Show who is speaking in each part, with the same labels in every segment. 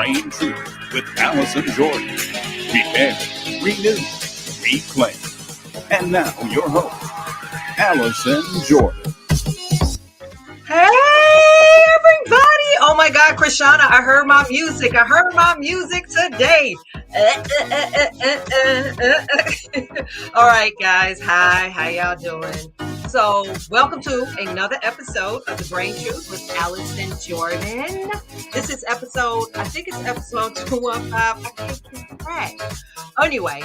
Speaker 1: Brain Truth with Allison Jordan. Repair, renew, reclaim. And now your host, Allison Jordan.
Speaker 2: Hey, everybody. Oh, my God, Krishana, I heard my music. I heard my music today. All right, guys. Hi, how y'all doing? So welcome to another episode of The Brain Truth with Allison Jordan. This is episode, I think it's episode 215. I can't keep track. Anyway,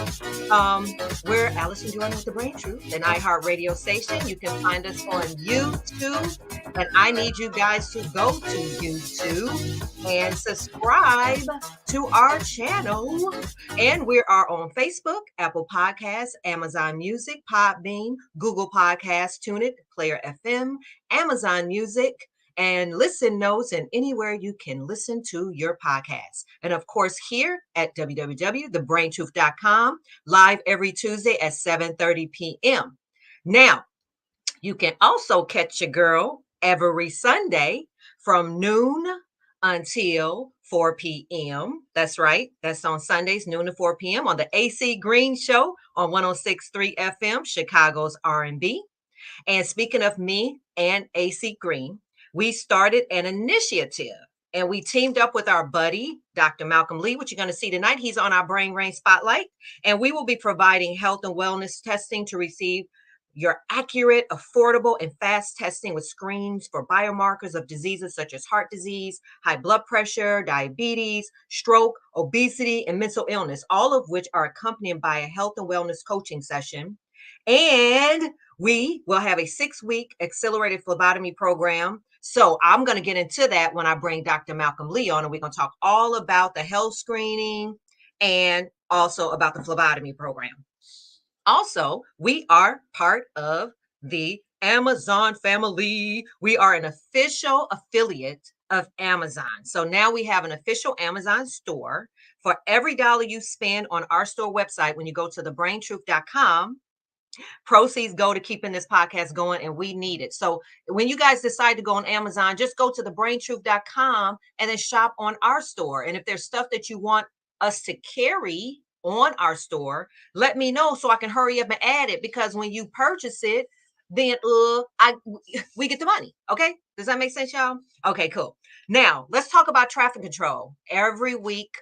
Speaker 2: we're Allison Jordan with The Brain Truth, an iHeartRadio station. You can find us on YouTube, and I need you guys to go to YouTube and subscribe to our channel. And we are on Facebook, Apple Podcasts, Amazon Music, Podbean, Google Podcasts, TuneIn, Player FM, Amazon Music, and Listen Notes, and anywhere you can listen to your podcast. And of course, here at www.thebraintruth.com, live every Tuesday at 7:30 p.m. Now, you can also catch your girl every Sunday from noon until 4 p.m. That's right. That's on Sundays, noon to 4 p.m. on the AC Green Show on 106.3 FM, Chicago's R&B. And speaking of me and AC Green, we started an initiative and we teamed up with our buddy, Dr. Malcolm Lee, which you're going to see tonight. He's on our Brain Rain Spotlight, and we will be providing health and wellness testing to receive your accurate, affordable, and fast testing with screens for biomarkers of diseases such as heart disease, high blood pressure, diabetes, stroke, obesity, and mental illness, all of which are accompanied by a health and wellness coaching session. And we will have a 6-week accelerated phlebotomy program. So I'm going to get into that when I bring Dr. Malcolm Lee on, and we're going to talk all about the health screening and also about the phlebotomy program. Also, we are part of the Amazon family. We are an official affiliate of Amazon. So now we have an official Amazon store. For every dollar you spend on our store website, when you go to thebraintruth.com, proceeds go to keeping this podcast going, and we need it. So when you guys decide to go on Amazon, just go to thebraintruth.com and then shop on our store. And if there's stuff that you want us to carry on our store, let me know so I can hurry up and add it, because when you purchase it, then we get the money. Okay, does that make sense, y'all? Okay, cool. Now let's talk about traffic control. Every week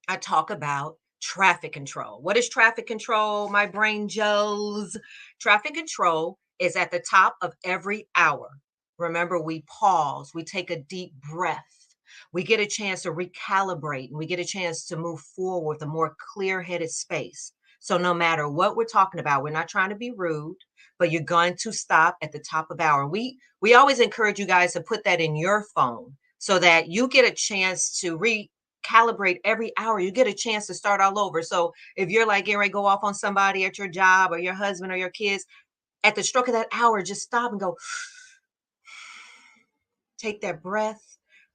Speaker 2: I talk about traffic control. What is traffic control, my brain Joes? Traffic control is at the top of every hour. Remember, we pause, we take a deep breath. We get a chance to recalibrate, and we get a chance to move forward with a more clear-headed space. So no matter what we're talking about, we're not trying to be rude, but you're going to stop at the top of hour. We always encourage you guys to put that in your phone so that you get a chance to recalibrate every hour. You get a chance to start all over. So if you're like getting ready to go off on somebody at your job or your husband or your kids, at the stroke of that hour, just stop and go, take that breath,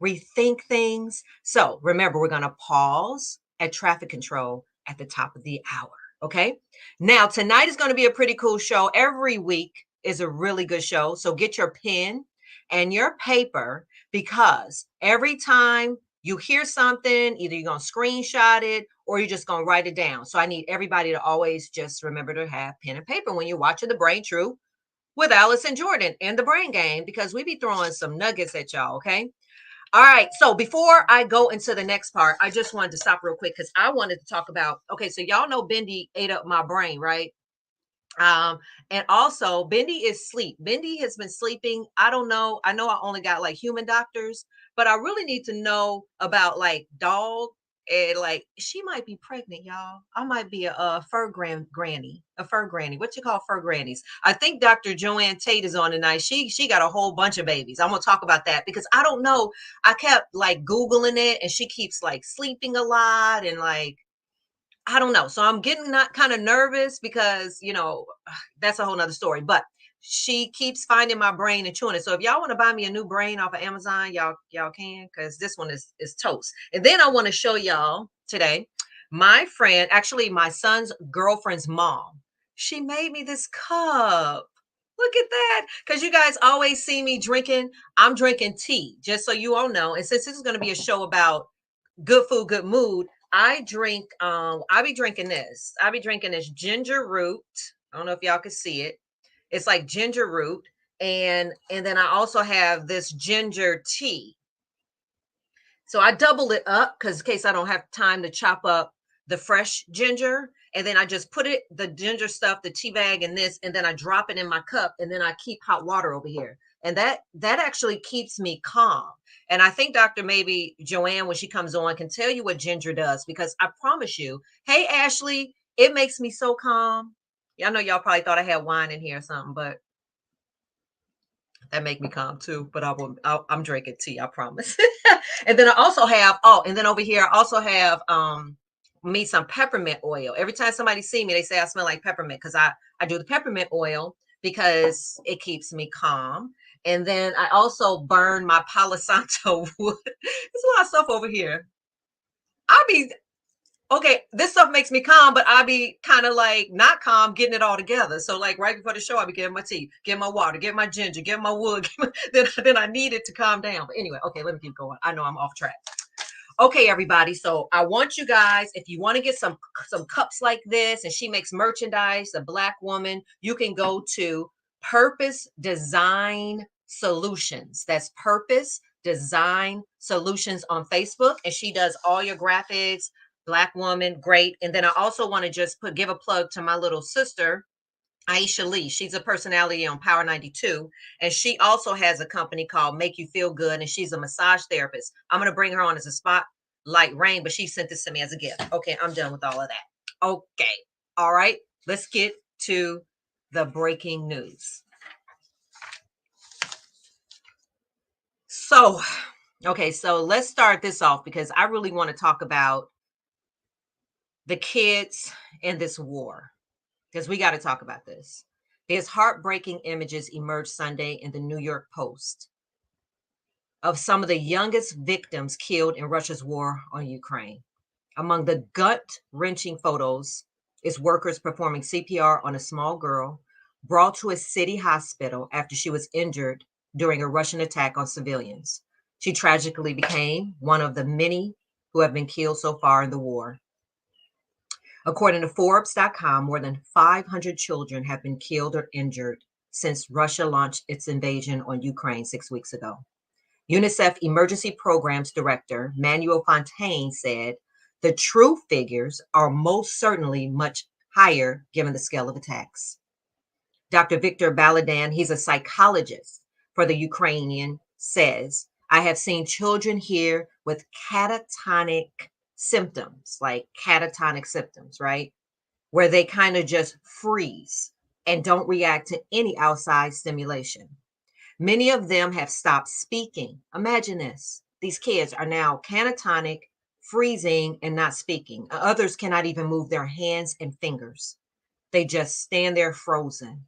Speaker 2: rethink things. So remember, we're going to pause at traffic control at the top of the hour. Okay. Now, tonight is going to be a pretty cool show. Every week is a really good show. So get your pen and your paper, because every time you hear something, either you're going to screenshot it or you're just going to write it down. So I need everybody to always just remember to have pen and paper when you're watching The Brain Truth with Allison Jordan and the Brain Game, because we be throwing some nuggets at y'all. Okay. All right. So before I go into the next part, I just wanted to stop real quick because I wanted to talk about, okay, so y'all know Bendy ate up my brain, right? And also Bendy is sleep. Bendy has been sleeping. I don't know. I know I only got like human doctors, but I really need to know about like dog. And like, she might be pregnant, y'all. I might be a fur granny. What you call fur grannies? I think Dr. Joanne Tate is on tonight. She got a whole bunch of babies. I'm gonna talk about that because I don't know. I kept like Googling it, and she keeps like sleeping a lot, and like, I don't know. So I'm getting not kind of nervous because, that's a whole nother story. But she keeps finding my brain and chewing it. So if y'all want to buy me a new brain off of Amazon, y'all can, because this one is toast. And then I want to show y'all today, my friend, actually my son's girlfriend's mom, she made me this cup. Look at that. Because you guys always see me drinking. I'm drinking tea, just so you all know. And since this is going to be a show about good food, good mood, I drink, I be drinking this. I be drinking this ginger root. I don't know if y'all can see it. It's like ginger root. And then I also have this ginger tea. So I double it up because in case I don't have time to chop up the fresh ginger. And then I just put it, the ginger stuff, the tea bag and this, and then I drop it in my cup and then I keep hot water over here. And that actually keeps me calm. And I think Dr. Maybe Joanne, when she comes on, can tell you what ginger does, because I promise you, hey, Ashley, it makes me so calm. Yeah, I know y'all probably thought I had wine in here or something, but that make me calm too. But I'm drinking tea, I promise. And then I also have, and then over here, I also have me some peppermint oil. Every time somebody see me, they say I smell like peppermint because I do the peppermint oil because it keeps me calm. And then I also burn my Palo Santo wood. There's a lot of stuff over here. I'll be okay, this stuff makes me calm, but I be kind of like not calm getting it all together. So like right before the show, I be getting my tea, getting my water, getting my ginger, getting my wood. Then I need it to calm down. But anyway, okay, let me keep going. I know I'm off track. Okay, everybody. So I want you guys, if you want to get some cups like this, and she makes merchandise, a Black woman, you can go to Purpose Design Solutions. That's Purpose Design Solutions on Facebook, and she does all your graphics. Black woman, great. And then I also want to just give a plug to my little sister, Aisha Lee. She's a personality on Power 92. And she also has a company called Make You Feel Good. And she's a massage therapist. I'm going to bring her on as a spotlight rain, but she sent this to me as a gift. Okay, I'm done with all of that. Okay. All right. Let's get to the breaking news. So, okay, so let's start this off because I really want to talk about the kids in this war, because we got to talk about this. There's heartbreaking images emerged Sunday in the New York Post of some of the youngest victims killed in Russia's war on Ukraine. Among the gut-wrenching photos is workers performing CPR on a small girl brought to a city hospital after she was injured during a Russian attack on civilians. She tragically became one of the many who have been killed so far in the war. According to Forbes.com, more than 500 children have been killed or injured since Russia launched its invasion on Ukraine 6 weeks ago. UNICEF Emergency Programs Director Manuel Fontaine said the true figures are most certainly much higher given the scale of attacks. Dr. Victor Baladan, he's a psychologist for the Ukrainian, says, I have seen children here with catatonic symptoms, like catatonic symptoms, right? Where they kind of just freeze and don't react to any outside stimulation. Many of them have stopped speaking. Imagine this. These kids are now catatonic, freezing, and not speaking. Others cannot even move their hands and fingers. They just stand there frozen.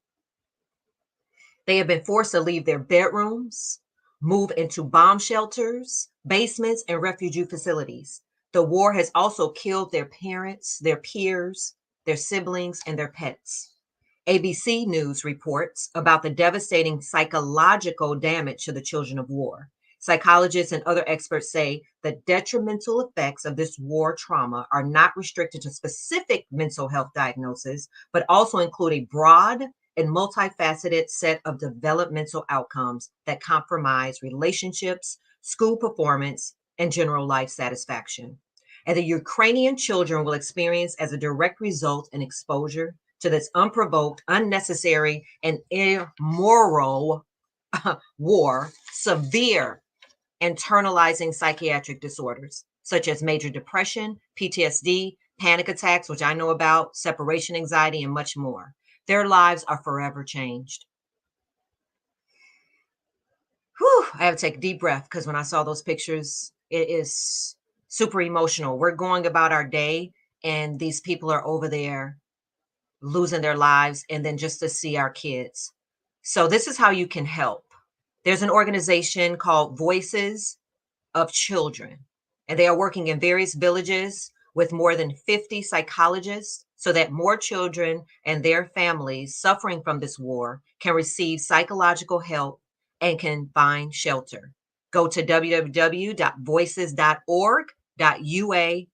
Speaker 2: They have been forced to leave their bedrooms, move into bomb shelters, basements, and refugee facilities. The war has also killed their parents, their peers, their siblings, and their pets. ABC News reports about the devastating psychological damage to the children of war. Psychologists and other experts say the detrimental effects of this war trauma are not restricted to specific mental health diagnoses, but also include a broad and multifaceted set of developmental outcomes that compromise relationships, school performance, and general life satisfaction. And the Ukrainian children will experience as a direct result an exposure to this unprovoked, unnecessary, and immoral war, severe internalizing psychiatric disorders, such as major depression, PTSD, panic attacks, which I know about, separation anxiety, and much more. Their lives are forever changed. Whew, I have to take a deep breath because when I saw those pictures, it is super emotional. We're going about our day, and these people are over there losing their lives, and then just to see our kids. So this is how you can help. There's an organization called Voices of Children, and they are working in various villages with more than 50 psychologists so that more children and their families suffering from this war can receive psychological help and can find shelter. Go to www.voices.org www.ua.ua/en.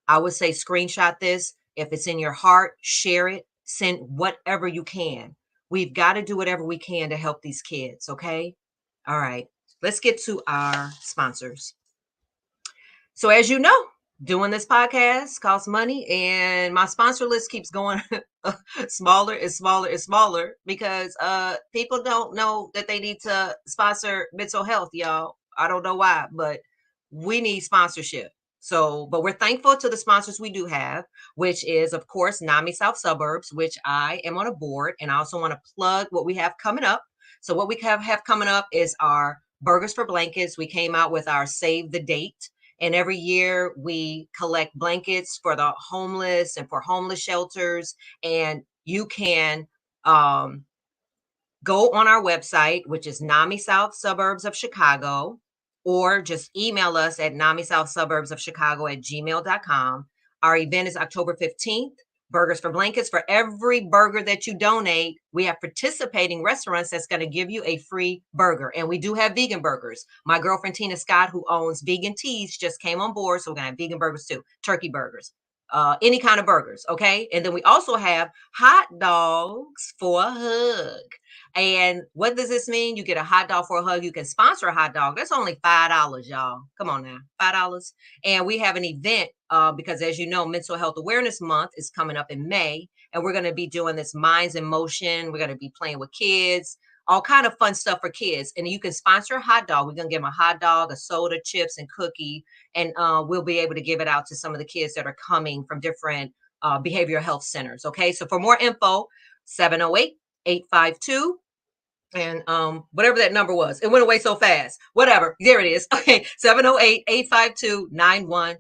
Speaker 2: I would say screenshot this. If it's in your heart, share it, send whatever you can. We've got to do whatever we can to help these kids. Okay. All right. Let's get to our sponsors. So as you know, doing this podcast costs money, and my sponsor list keeps going smaller and smaller and smaller because people don't know that they need to sponsor mental health, y'all. I don't know why, but we need sponsorship. So, but we're thankful to the sponsors we do have, which is, of course, NAMI South Suburbs, which I am on a board. And I also want to plug what we have coming up. So what we have coming up is our Burgers for Blankets. We came out with our Save the Date. And every year we collect blankets for the homeless and for homeless shelters. And you can go on our website, which is NAMI South Suburbs of Chicago, or just email us at NAMI South Suburbs of Chicago at gmail.com. Our event is October 15th. Burgers for Blankets. For every burger that you donate, we have participating restaurants that's going to give you a free burger. And we do have vegan burgers. My girlfriend, Tina Scott, who owns Vegan Teas, just came on board. So we're going to have vegan burgers too, turkey burgers, any kind of burgers. Okay. And then we also have hot dogs for a hug. And what does this mean? You get a hot dog for a hug. You can sponsor a hot dog. That's only $5, y'all. Come on now, $5. And we have an event because, as you know, Mental Health Awareness Month is coming up in May. And we're going to be doing this Minds in Motion. We're going to be playing with kids, all kind of fun stuff for kids. And you can sponsor a hot dog. We're going to give them a hot dog, a soda, chips, and cookie. And we'll be able to give it out to some of the kids that are coming from different behavioral health centers. Okay. So for more info, 708-852 and whatever that number was. It went away so fast. Whatever. There it is. Okay. 708-852-9126.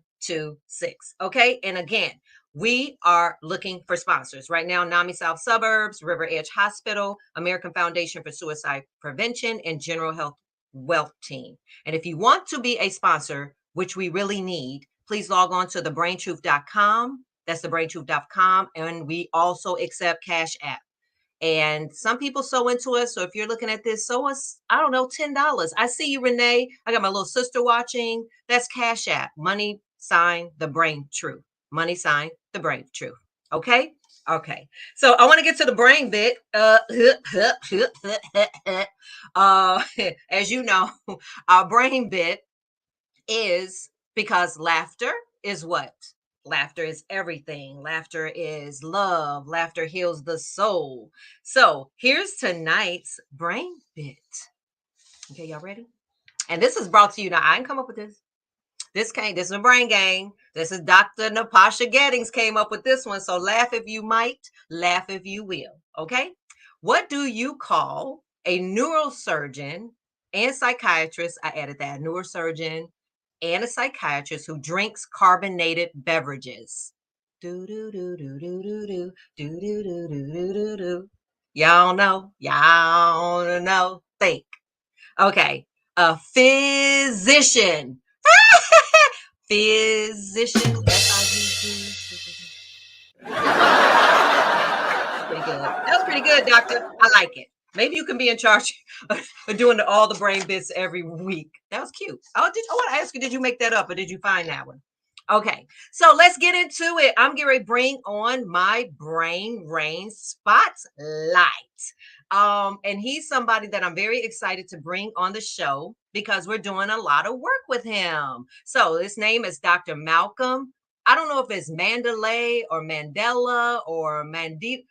Speaker 2: Okay. And again, we are looking for sponsors right now. NAMI South Suburbs, River Edge Hospital, American Foundation for Suicide Prevention, and General Health Wealth Team. And if you want to be a sponsor, which we really need, please log on to thebraintruth.com. That's thebraintruth.com. And we also accept Cash App. And some people sew into us. So if you're looking at this, sew us, I don't know, $10. I see you, Renee. I got my little sister watching. That's Cash App. Money sign the brain truth. Money sign the brain truth. Okay. Okay. So I want to get to the brain bit. As you know, our brain bit is because laughter is what? Laughter is everything. Laughter is love. Laughter heals the soul. So here's tonight's brain bit. Okay, y'all ready? And this is brought to you. Now, I didn't come up with this. This is a brain gang. This is Dr. Natasha Gettings came up with this one. So laugh if you might, laugh if you will. Okay. What do you call a neurosurgeon and psychiatrist? I added that, neurosurgeon and a psychiatrist who drinks carbonated beverages. Do do do do do do do do do do do do do. Y'all know. Y'all know. Think. Okay. A physician. Physician. Pretty good. That was pretty good, doctor. I like it. Maybe you can be in charge of doing all the brain bits every week. That was cute. I want to ask you, did you make that up or did you find that one? Okay, so let's get into it. I'm getting ready to bring on my brain rain spotlight. And he's somebody that I'm very excited to bring on the show because we're doing a lot of work with him. So his name is Dr. Malcolm. I don't know if it's Mandalay or Mandela or Mandalay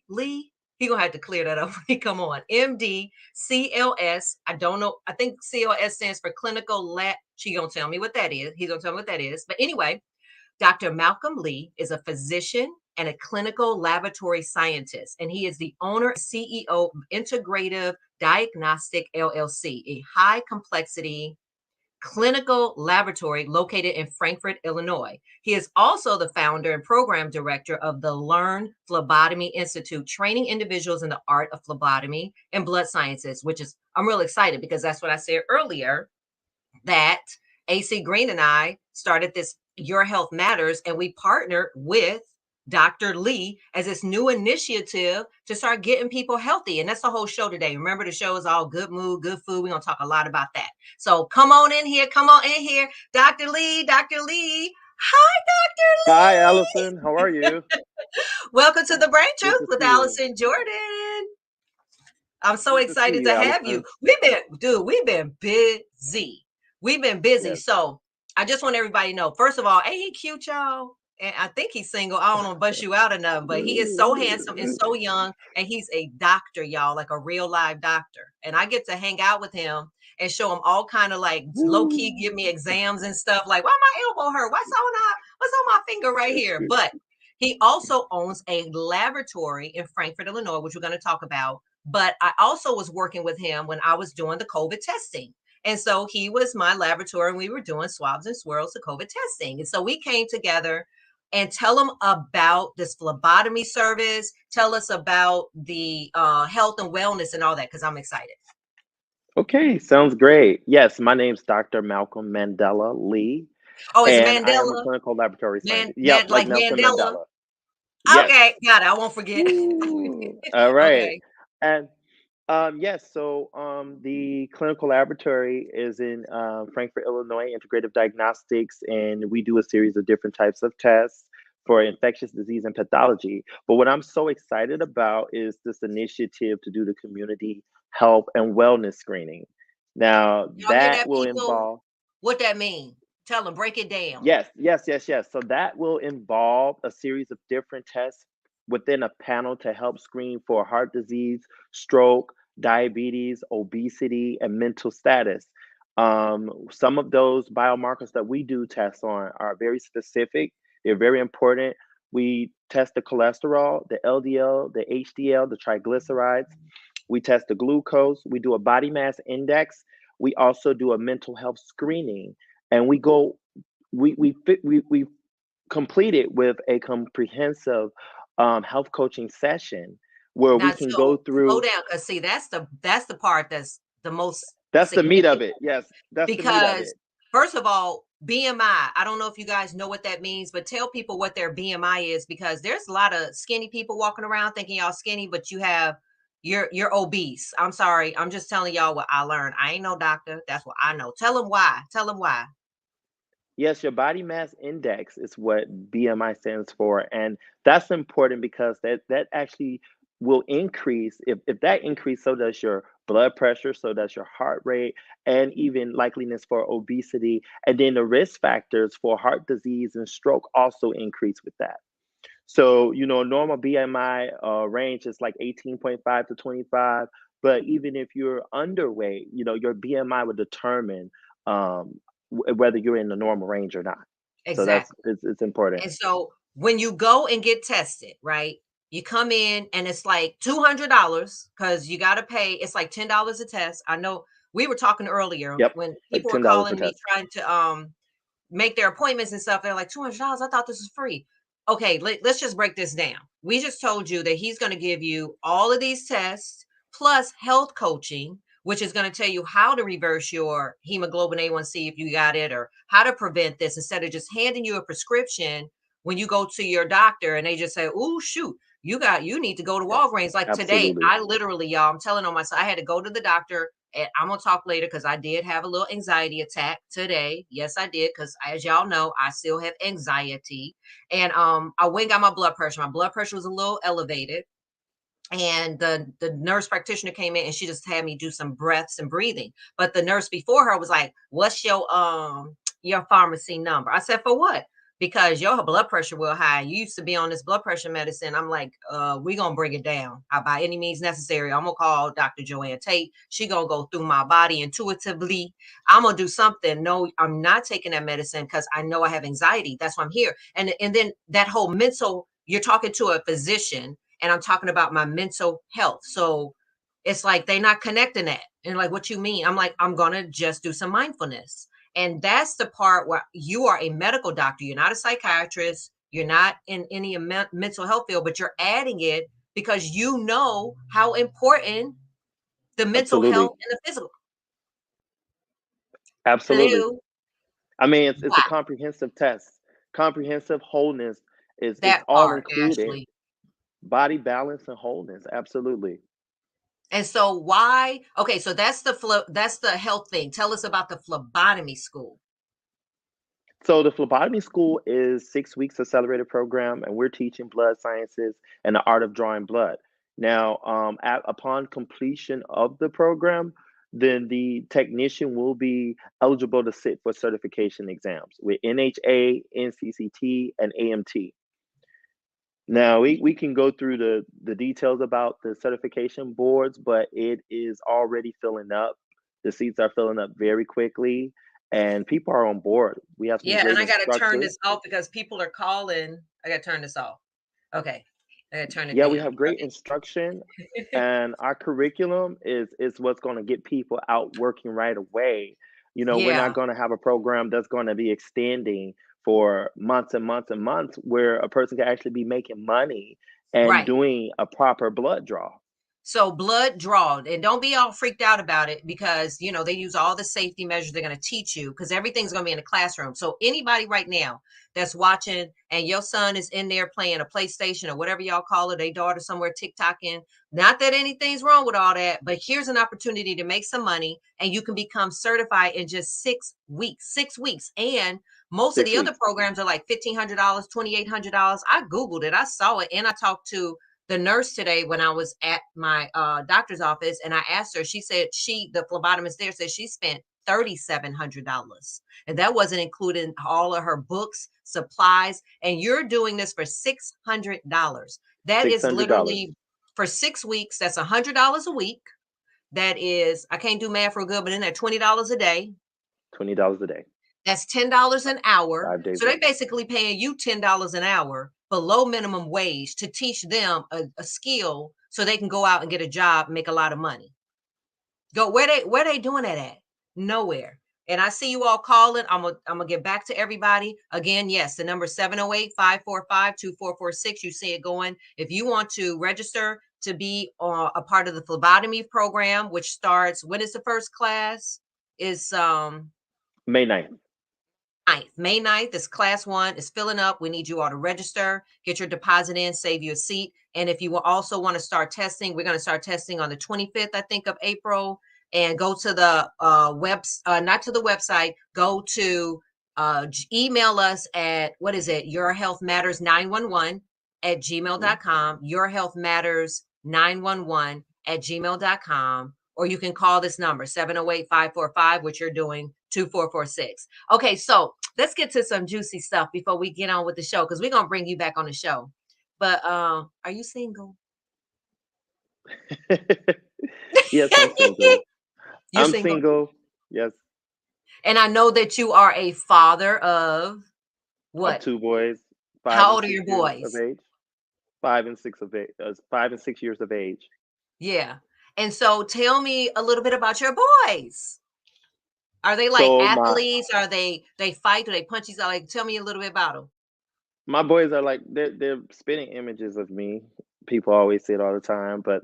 Speaker 2: Lee. He gonna have to clear that up when he come on. MD CLS. I don't know. I think CLS stands for clinical lab. She gonna tell me what that is. He's gonna tell me what that is. But anyway, Dr. Malcolm Lee is a physician and a clinical laboratory scientist, and he is the owner and CEO of Integrative Diagnostic LLC, a high complexity clinical laboratory located in Frankfort, Illinois. He is also the founder and program director of the Learn Phlebotomy Institute, training individuals in the art of phlebotomy and blood sciences, which is, I'm real excited because that's what I said earlier, that AC Green and I started this Your Health Matters, and we partnered with Dr. Lee as this new initiative to start getting people healthy. And that's the whole show today. Remember, the show is all good mood, good food. We're going to talk a lot about that. So come on in here. Come on in here. Dr. Lee, Dr. Lee. Hi,
Speaker 3: Hi,
Speaker 2: Dr.
Speaker 3: Allison. How are you?
Speaker 2: Lee. Welcome to the Brain
Speaker 3: Good
Speaker 2: Truth
Speaker 3: to
Speaker 2: with
Speaker 3: see you.
Speaker 2: Allison Jordan. I'm so
Speaker 3: Good to see
Speaker 2: excited
Speaker 3: you,
Speaker 2: to have you.
Speaker 3: Allison.
Speaker 2: We've been busy. We've been busy.
Speaker 3: Yes.
Speaker 2: So I just want everybody to know, first of all, ain't he cute, y'all? And I think he's single. I don't want to bust you out or nothing, but he is so handsome and so young. And he's a doctor, y'all, like a real live doctor. And I get to hang out with him and show him all kind of like low key give me exams and stuff. Like, why my elbow hurt? What's on my finger right here? But he also owns a laboratory in Frankfort, Illinois, which we're going to talk about. But I also was working with him when I was doing the COVID testing. And so he was my laboratory and we were doing swabs and swirls of COVID testing. And so we came together and tell them about this phlebotomy service. Tell us about the health and wellness and all that, because I'm excited.
Speaker 3: Okay, sounds great. Yes, my name's Dr. Malcolm Mandela Lee,
Speaker 2: Oh, it's
Speaker 3: and I am a
Speaker 2: Mandela?
Speaker 3: clinical laboratory scientist. Yep, like
Speaker 2: Like
Speaker 3: Nelson
Speaker 2: Mandela?
Speaker 3: Mandela. Yes.
Speaker 2: Okay, got it. I won't forget.
Speaker 3: Woo. All right.
Speaker 2: Okay.
Speaker 3: And yes, so the clinical laboratory is in Frankfort, Illinois, Integrative Diagnostics, and we do a series of different types of tests for infectious disease and pathology. But what I'm so excited about is this initiative to do the community health and wellness screening. Now,
Speaker 2: Y'all hear
Speaker 3: that
Speaker 2: that,
Speaker 3: will
Speaker 2: people?
Speaker 3: involve
Speaker 2: What that mean? Tell them, break it down.
Speaker 3: yes. So that will involve a series of different tests within a panel to help screen for heart disease, stroke, diabetes, obesity, and mental status. Some of those biomarkers that we do tests on are very specific. They're very important. We test the cholesterol, the LDL, the HDL, the triglycerides. We test the glucose. We do a body mass index. We also do a mental health screening, and we complete it with a comprehensive health coaching session where we
Speaker 2: Now,
Speaker 3: can go
Speaker 2: so slow
Speaker 3: through.
Speaker 2: down, because see, that's the part that's the most
Speaker 3: That's the meat of
Speaker 2: significant.
Speaker 3: it. Yes, that's the meat of
Speaker 2: Because
Speaker 3: it.
Speaker 2: first of all, BMI, I don't know if you guys know what that means, but tell people what their BMI is, because there's a lot of skinny people walking around thinking y'all skinny, but you're obese. I'm sorry. I'm just telling y'all what I learned. I ain't no doctor. That's what I know. Tell them why. Tell them why.
Speaker 3: Yes, your body mass index is what BMI stands for. And that's important because that actually will increase. If that increase, so does your blood pressure, so does your heart rate, and even likeliness for obesity. And then the risk factors for heart disease and stroke also increase with that. So, a normal BMI range is like 18.5 to 25. But even if you're underweight, your BMI would determine whether you're in the normal range or not. So
Speaker 2: Exactly.
Speaker 3: it's important.
Speaker 2: And so when you go and get tested, right? You come in and it's like $200 because you got to pay. It's like $10 a test. I know we were talking earlier
Speaker 3: Yep,
Speaker 2: when
Speaker 3: like
Speaker 2: people were
Speaker 3: $10 a
Speaker 2: calling me
Speaker 3: test.
Speaker 2: trying to make their appointments and stuff. They're like $200. I thought this was free. Okay, let's just break this down. We just told you that he's going to give you all of these tests plus health coaching, which is going to tell you how to reverse your hemoglobin A1C if you got it, or how to prevent this, instead of just handing you a prescription when you go to your doctor and they just say, "Oh shoot, you need to go to
Speaker 3: Yes,
Speaker 2: Walgreens." Like today,
Speaker 3: absolutely.
Speaker 2: I literally, y'all, I'm telling on myself, I had to go to the doctor. And I'm gonna talk later because I did have a little anxiety attack today. Yes, I did, because as y'all know, I still have anxiety. And I went and got my blood pressure. My blood pressure was a little elevated. And the nurse practitioner came in and she just had me do some breaths and breathing. But the nurse before her was like, "What's your pharmacy number?" I said, "For what?" "Because your blood pressure will high. You used to be on this blood pressure medicine." I'm like, we gonna bring it down by any means necessary. I'm gonna call Dr. Joanne Tate. She gonna go through my body intuitively. I'm gonna do something. No, I'm not taking that medicine because I know I have anxiety. That's why I'm here. And then that whole mental, you're talking to a physician and I'm talking about my mental health. So it's like they're not connecting that. And like, what you mean? I'm like, I'm gonna just do some mindfulness. And that's the part where you are a medical doctor. You're not a psychiatrist. You're not in any mental health field, but you're adding it because you know how important the mental
Speaker 3: Absolutely.
Speaker 2: health and the physical.
Speaker 3: Absolutely.
Speaker 2: Hello.
Speaker 3: I mean, it's a
Speaker 2: Wow.
Speaker 3: comprehensive test, comprehensive wholeness, It's
Speaker 2: That
Speaker 3: all
Speaker 2: part,
Speaker 3: included.
Speaker 2: Ashley.
Speaker 3: Body balance and wholeness. Absolutely.
Speaker 2: And so why? Okay, so that's the health thing. Tell us about the phlebotomy school.
Speaker 3: So the phlebotomy school is 6 weeks accelerated program, and we're teaching blood sciences and the art of drawing blood. Now, upon completion of the program, then the technician will be eligible to sit for certification exams with NHA, NCCT, and AMT. Now we can go through the details about the certification boards, but it is already filling up. The seats are filling up very quickly, and people are on board. We have some
Speaker 2: Yeah, and
Speaker 3: great
Speaker 2: I got to turn
Speaker 3: instructors.
Speaker 2: this off because people are calling. I got to turn this off. Okay. I got to turn it
Speaker 3: Yeah, we
Speaker 2: down.
Speaker 3: have great instruction, and our curriculum is what's going to get people out working right away. We're not
Speaker 2: Yeah,
Speaker 3: going to have a program that's going to be extending for months and months and months, where a person can actually be making money and
Speaker 2: right.
Speaker 3: doing a proper blood draw.
Speaker 2: So blood draw, and don't be all freaked out about it because they use all the safety measures they're going to teach you because everything's going to be in the classroom. So anybody right now that's watching and your son is in there playing a PlayStation or whatever y'all call it, their daughter somewhere TikToking, not that anything's wrong with all that, but here's an opportunity to make some money and you can become certified in just 6 weeks. 6 weeks. And most of
Speaker 3: Six
Speaker 2: the other
Speaker 3: weeks.
Speaker 2: programs are like $1,500, $2,800. I Googled it, I saw it, and I talked to the nurse today when I was at my doctor's office, and I asked her, she said the phlebotomist there said she spent $3,700, and that wasn't including all of her books, supplies, and you're doing this for $600. That
Speaker 3: Six
Speaker 2: is
Speaker 3: hundred dollars.
Speaker 2: literally for 6 weeks. That's $100 a week. That is, I can't do math real good, but in that $20 a day.
Speaker 3: $20 a day.
Speaker 2: That's $10 an hour.
Speaker 3: 5 days
Speaker 2: So
Speaker 3: a
Speaker 2: they're
Speaker 3: week.
Speaker 2: basically paying you $10 an hour below minimum wage to teach them a skill so they can go out and get a job and make a lot of money. Go where they doing that at? Nowhere. And I see you all calling. I'm gonna get back to everybody. Again, yes, the number 708-545-2446. You see it going. If you want to register to be a part of the phlebotomy program, which starts, when is the first class? Is
Speaker 3: May 9th.
Speaker 2: 9th. May 9th is class 1. It's filling up. We need you all to register, get your deposit in, save you a seat. And if you will also want to start testing, we're going to start testing on the 25th, I think, of April. And go to the not to the website, go to email us at, what is it? yourhealthmatters911 at gmail.com. yourhealthmatters911 at gmail.com. Or you can call this number, 708-545, which you're doing, 2446. Okay, so let's get to some juicy stuff before we get on with the show, because we're gonna bring you back on the show. But are you single?
Speaker 3: Yes, I'm single.
Speaker 2: You're
Speaker 3: I'm
Speaker 2: single.
Speaker 3: single. Yes,
Speaker 2: And I know that you are a father of
Speaker 3: of
Speaker 2: what?
Speaker 3: 2 boys, five
Speaker 2: How
Speaker 3: and
Speaker 2: old are
Speaker 3: six
Speaker 2: your
Speaker 3: years of
Speaker 2: boys?
Speaker 3: age. 5 and 6 years of age.
Speaker 2: Yeah. And so tell me a little bit about your boys. Are they like
Speaker 3: So
Speaker 2: athletes? Are they fight? Do they punch each other? Like, tell me a little bit about them.
Speaker 3: my boys are like they're spitting images of me. People always say it all the time, but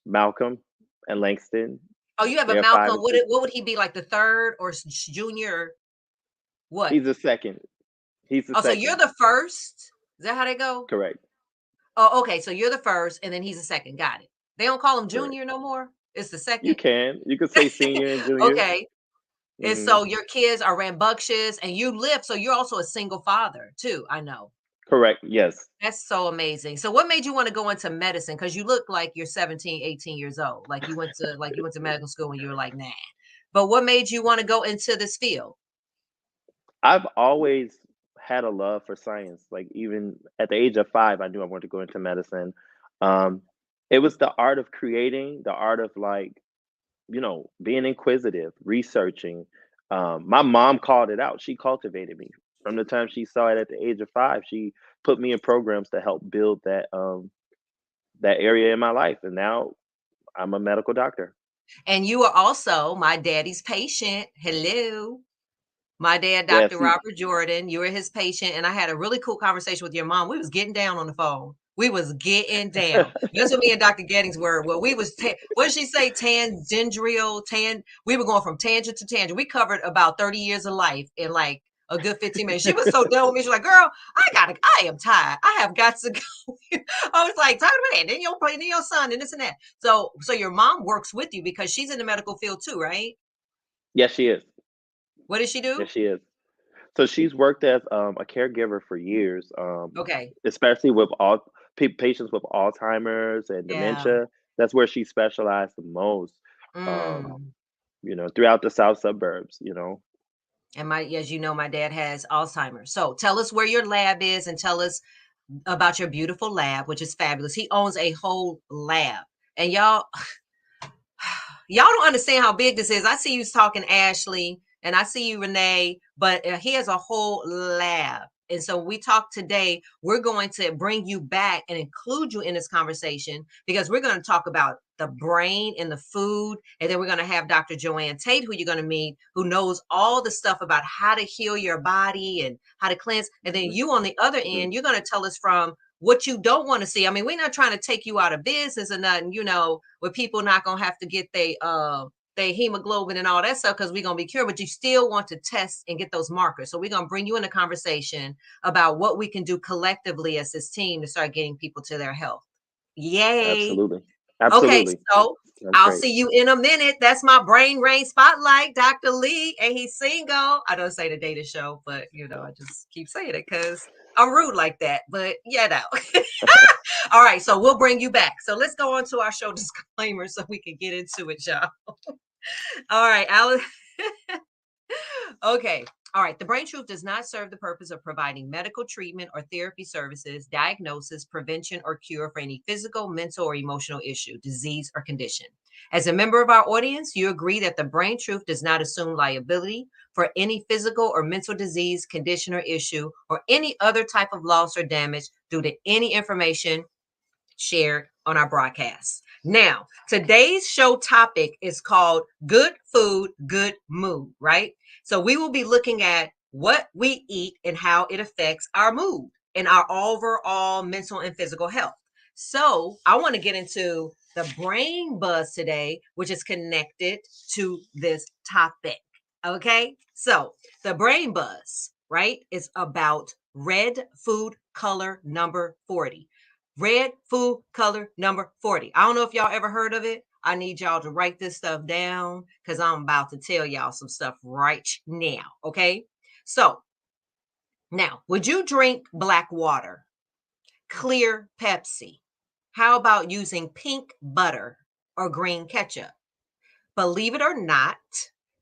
Speaker 3: Malcolm and Langston,
Speaker 2: Oh, you have a
Speaker 3: they're five
Speaker 2: Malcolm.
Speaker 3: and six.
Speaker 2: What would he be, like the third or junior? What?
Speaker 3: He's the second. He's the
Speaker 2: Oh, so you're
Speaker 3: second.
Speaker 2: the first. Is that how they go?
Speaker 3: Correct.
Speaker 2: Oh, okay. So you're the first, and then he's the second. Got it. They don't call him
Speaker 3: Correct.
Speaker 2: junior no more. It's the
Speaker 3: You
Speaker 2: second.
Speaker 3: can. You could say senior and junior.
Speaker 2: Okay. And
Speaker 3: Hmm.
Speaker 2: so your kids are rambunctious, and you live. So you're also a single father too. I know.
Speaker 3: Correct. Yes.
Speaker 2: That's so amazing. So what made you want to go into medicine? Because you look like you're 17, 18 years old. Like you went to medical school when you were like, nah. But what made you want to go into this field?
Speaker 3: I've always had a love for science. Like even at the age of 5, I knew I wanted to go into medicine. Um, it was the art of creating, the art of being inquisitive, researching. My mom called it out. She cultivated me from the time she saw it at the age of 5. She put me in programs to help build that area in my life, and now I'm a medical doctor.
Speaker 2: And you are also my daddy's patient. Hello. My dad,
Speaker 3: Yeah,
Speaker 2: Dr.
Speaker 3: see,
Speaker 2: Robert Jordan, you were his patient, and I had a really cool conversation with your mom. We was getting down on the phone. We was getting down. That's what me and Dr. Gettings were. Well, we was, what did she say? We were going from tangent to tangent. We covered about 30 years of life in like a good 15 minutes. She was so done with me. She's like, girl, I am tired. I have got to go. I was like, talk about that. Then your son and this and that. So your mom works with you because she's in the medical field too, right?
Speaker 3: Yes, she is.
Speaker 2: What does she
Speaker 3: Yes,
Speaker 2: do?
Speaker 3: she is. So she's worked as a caregiver for years,
Speaker 2: Okay.
Speaker 3: especially with all patients with Alzheimer's and
Speaker 2: Yeah.
Speaker 3: dementia. That's where she specialized the most, um,
Speaker 2: Mm.
Speaker 3: throughout the south suburbs,
Speaker 2: And as you know, my dad has Alzheimer's. So tell us where your lab is and tell us about your beautiful lab, which is fabulous. He owns a whole lab. And y'all don't understand how big this is. I see you talking Ashley and I see you Renee, but he has a whole lab. And so we talk today, we're going to bring you back and include you in this conversation because we're going to talk about the brain and the food. And then we're going to have Dr. Joanne Tate, who you're going to meet, who knows all the stuff about how to heal your body and how to cleanse. And then
Speaker 3: Mhm,
Speaker 2: you on the other
Speaker 3: mhm,
Speaker 2: end, you're going to tell us from what you don't want to see. I mean, we're not trying to take you out of business or nothing, where people not going to have to get their hemoglobin and all that stuff because we're going to be cured, but you still want to test and get those markers. So we're going to bring you in a conversation about what we can do collectively as this team to start getting people to their health. Yay.
Speaker 3: absolutely,
Speaker 2: Okay,
Speaker 3: absolutely.
Speaker 2: so
Speaker 3: That's
Speaker 2: I'll
Speaker 3: great.
Speaker 2: see you in a minute. That's my brain rain spotlight, Dr. Lee, and he's single. I don't say the data show, but I just keep saying it because I'm rude like that. But all right, so we'll bring you back. So let's go on to our show disclaimer so we can get into it, y'all. All right, Alice. Okay. All right. The Brain Truth does not serve the purpose of providing medical treatment or therapy services, diagnosis, prevention, or cure for any physical, mental, or emotional issue, disease, or condition. As a member of our audience, you agree that the Brain Truth does not assume liability for any physical or mental disease, condition, or issue, or any other type of loss or damage due to any information shared on our broadcast. Now, today's show topic is called Good Food, Good Mood, right? So we will be looking at what we eat and how it affects our mood and our overall mental and physical health. So I want to get into the brain buzz today, which is connected to this topic. Okay. So the brain buzz, right, is about red food color number 40. Red food color number 40. I don't know if y'all ever heard of it. I need y'all to write this stuff down because I'm about to tell y'all some stuff right now. Okay. So now, would you drink black water, clear Pepsi? How about using pink butter or green ketchup? Believe it or not,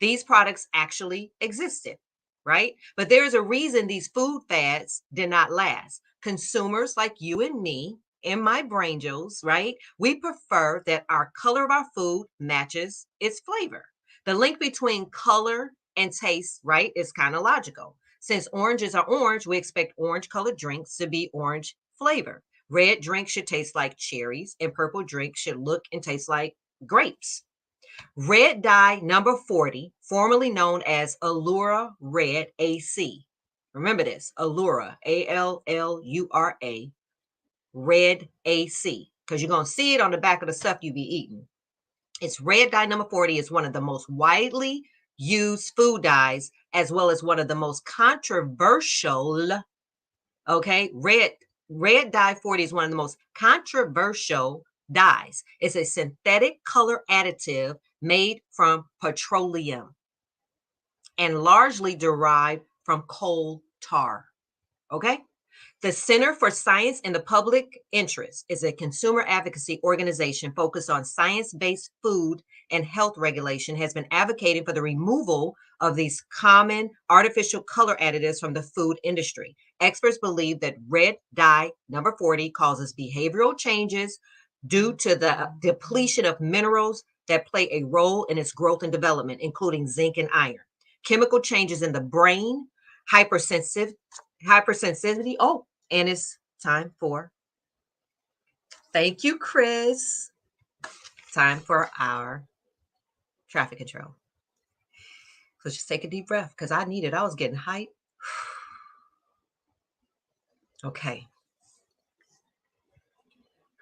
Speaker 2: these products actually existed, right? But there's a reason these food fads did not last. Consumers like you and me and my brain right? We prefer that our color of our food matches its flavor. The link between color and taste, right, is kind of logical. Since oranges are orange, we expect orange colored drinks to be orange flavor. Red drinks should taste like cherries, and purple drinks should look and taste like grapes. Red dye number 40, formerly known as Allura Red AC. Remember this, Allura, Allura, Red AC, because you're going to see it on the back of the stuff you be eating. It's red dye number 40 is one of the most widely used food dyes, as well as one of the most controversial. Okay, red dye 40 is one of the most controversial dyes. It's a synthetic color additive made from petroleum and largely derived from coal tar. Okay. The Center for Science and the Public Interest is a consumer advocacy organization focused on science-based food and health regulation, has been advocating for the removal of these common artificial color additives from the food industry. Experts believe that red dye number 40 causes behavioral changes due to the depletion of minerals that play a role in its growth and development, including zinc and iron. Chemical changes in the brain, hypersensitivity. Oh, and it's time for, thank you, Chris. Time for our traffic control. So just take a deep breath because I need it. I was getting hyped. Okay.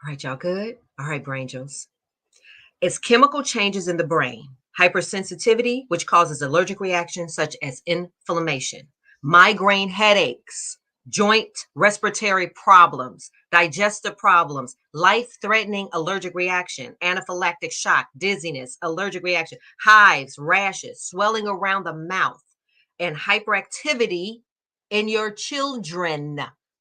Speaker 2: All right, y'all good? All right, brain angels. It's chemical changes in the brain, hypersensitivity, which causes allergic reactions such as inflammation. migraine headaches, joint respiratory problems, digestive problems, life-threatening allergic reaction, anaphylactic shock, dizziness, allergic reaction, hives, rashes, swelling around the mouth, and hyperactivity in your children.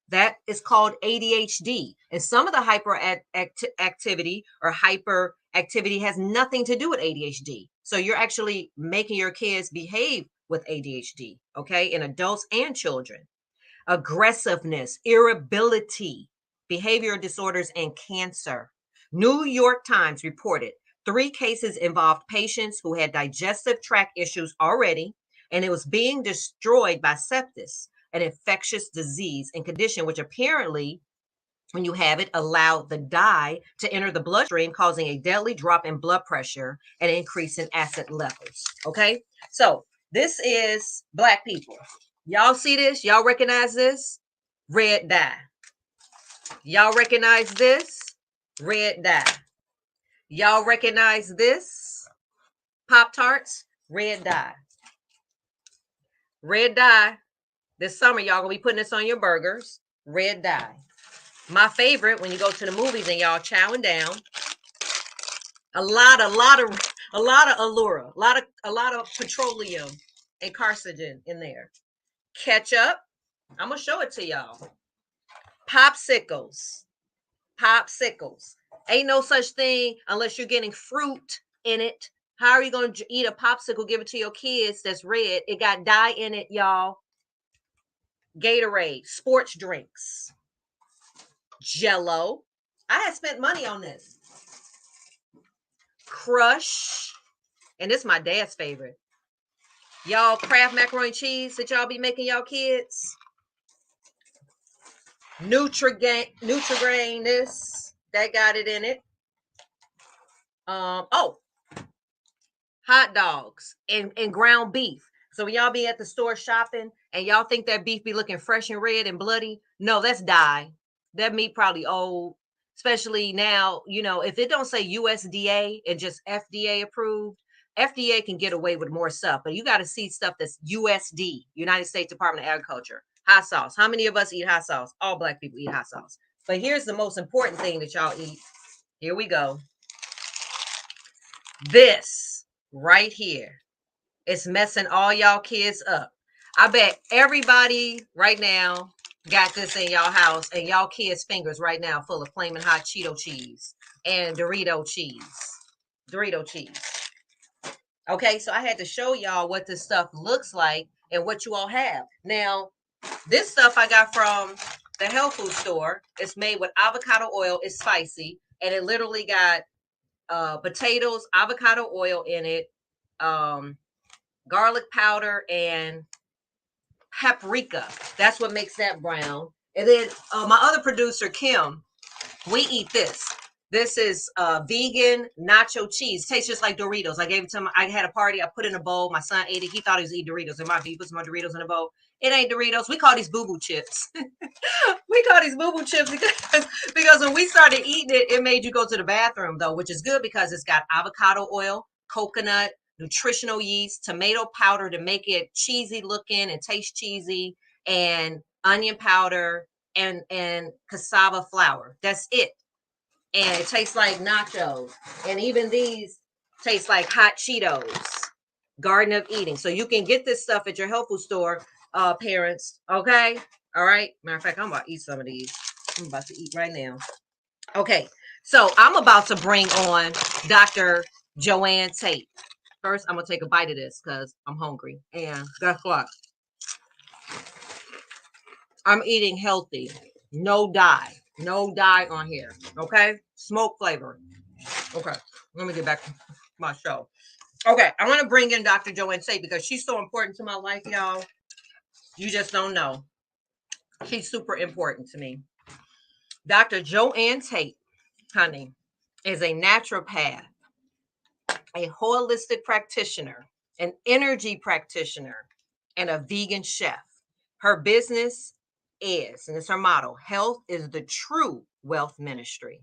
Speaker 2: That is called ADHD. And some of the hyperactivity or hyperactivity has nothing to do with ADHD. So you're actually making your kids behave with ADHD, okay, in adults and children. Aggressiveness, irritability, behavioral disorders, and cancer. New York Times reported 3 cases involved patients who had digestive tract issues already, and it was being destroyed by sepsis, an infectious disease and condition which apparently, when you have it, allowed the dye to enter the bloodstream, causing a deadly drop in blood pressure and increase in acid levels. Okay, so this is Black people. Y'all see this? Y'all recognize this? Red dye. Y'all recognize this? Red dye. Y'all recognize this? Pop-Tarts? Red dye. Red dye. This summer, y'all gonna be putting this on your burgers. Red dye. My favorite, when you go to the movies and y'all chowing down, a lot of allura, a lot of petroleum and carcinogen in there. Ketchup. I'm gonna show it to y'all. Popsicles. Ain't no such thing unless you're getting fruit in it. How are you gonna eat a popsicle? Give it to your kids that's red. It got dye in it, y'all. Gatorade, sports drinks, Jello. I had spent money on this. Crush, and this is my dad's favorite. Y'all, Kraft macaroni cheese that y'all be making y'all kids. Nutrigrain, this that got it in it. Oh, hot dogs and ground beef. So when y'all be at the store shopping and y'all think that beef be looking fresh and red and bloody, no, that's dye. That meat probably old, especially now, you know, if it don't say USDA and just FDA approved, FDA can get away with more stuff, but you got to see stuff that's USD, United States Department of Agriculture. Hot sauce. How many of us eat hot sauce? All Black people eat hot sauce. But here's the most important thing that y'all eat. Here we go. This right here. It's messing all y'all kids up. I bet everybody right now got this in y'all house and y'all kids' fingers right now full of flaming hot Cheeto cheese and Dorito cheese. Okay, so I had to show y'all what this stuff looks like and what you all have. Now, this stuff I got from the health food store. It's made with avocado oil. It's spicy, and it literally got potatoes, avocado oil in it, garlic powder, and paprika. That's what makes that brown. And then my other producer, Kim, we eat this. This is vegan nacho cheese. Tastes just like Doritos. I gave it to him. I had a party. I put it in a bowl. My son ate it. He thought he was eating Doritos. And my put some Doritos in a bowl. It ain't Doritos. We call these boo-boo chips. We call these boo-boo chips because when we started eating it, it made you go to the bathroom, though, which is good because it's got avocado oil, coconut, nutritional yeast, tomato powder to make it cheesy looking and taste cheesy, and onion powder and cassava flour. That's it. And it tastes like nachos. And even these taste like hot Cheetos. Garden of Eating. So you can get this stuff at your health food store, parents. Okay. All right. Matter of fact, I'm about to eat some of these. I'm about to eat right now. Okay. So I'm about to bring on Dr. Joanne Tate. First, I'm going to take a bite of this because I'm hungry. And guess what? I'm eating healthy. No dye. No dye on here. Okay. Smoke flavor. Okay. Let me get back to my show. Okay. I want to bring in Dr. Joanne Tate because she's so important to my life, y'all. You just don't know. She's super important to me. Dr. Joanne Tate, honey, is a naturopath, a holistic practitioner, an energy practitioner, and a vegan chef. Her business is, and it's her motto, health is the true wealth ministry.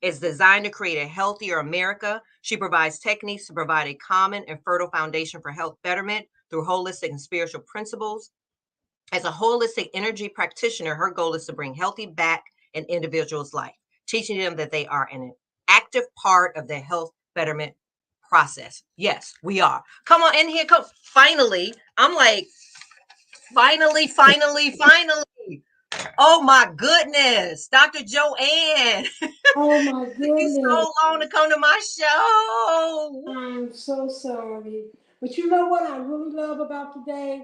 Speaker 2: It's designed to create a healthier America. She provides techniques to provide a common and fertile foundation for health betterment through holistic and spiritual principles. As a holistic energy practitioner, her goal is to bring healthy back in individuals' life, teaching them that they are an active part of their health betterment process. Yes, we are. Come on in here. Come. Finally, I'm like, finally. Oh my goodness, Dr. Joanne.
Speaker 4: Oh my
Speaker 2: Took you
Speaker 4: goodness.
Speaker 2: so long to come to my show.
Speaker 4: I'm so sorry. But you know what I really love about today?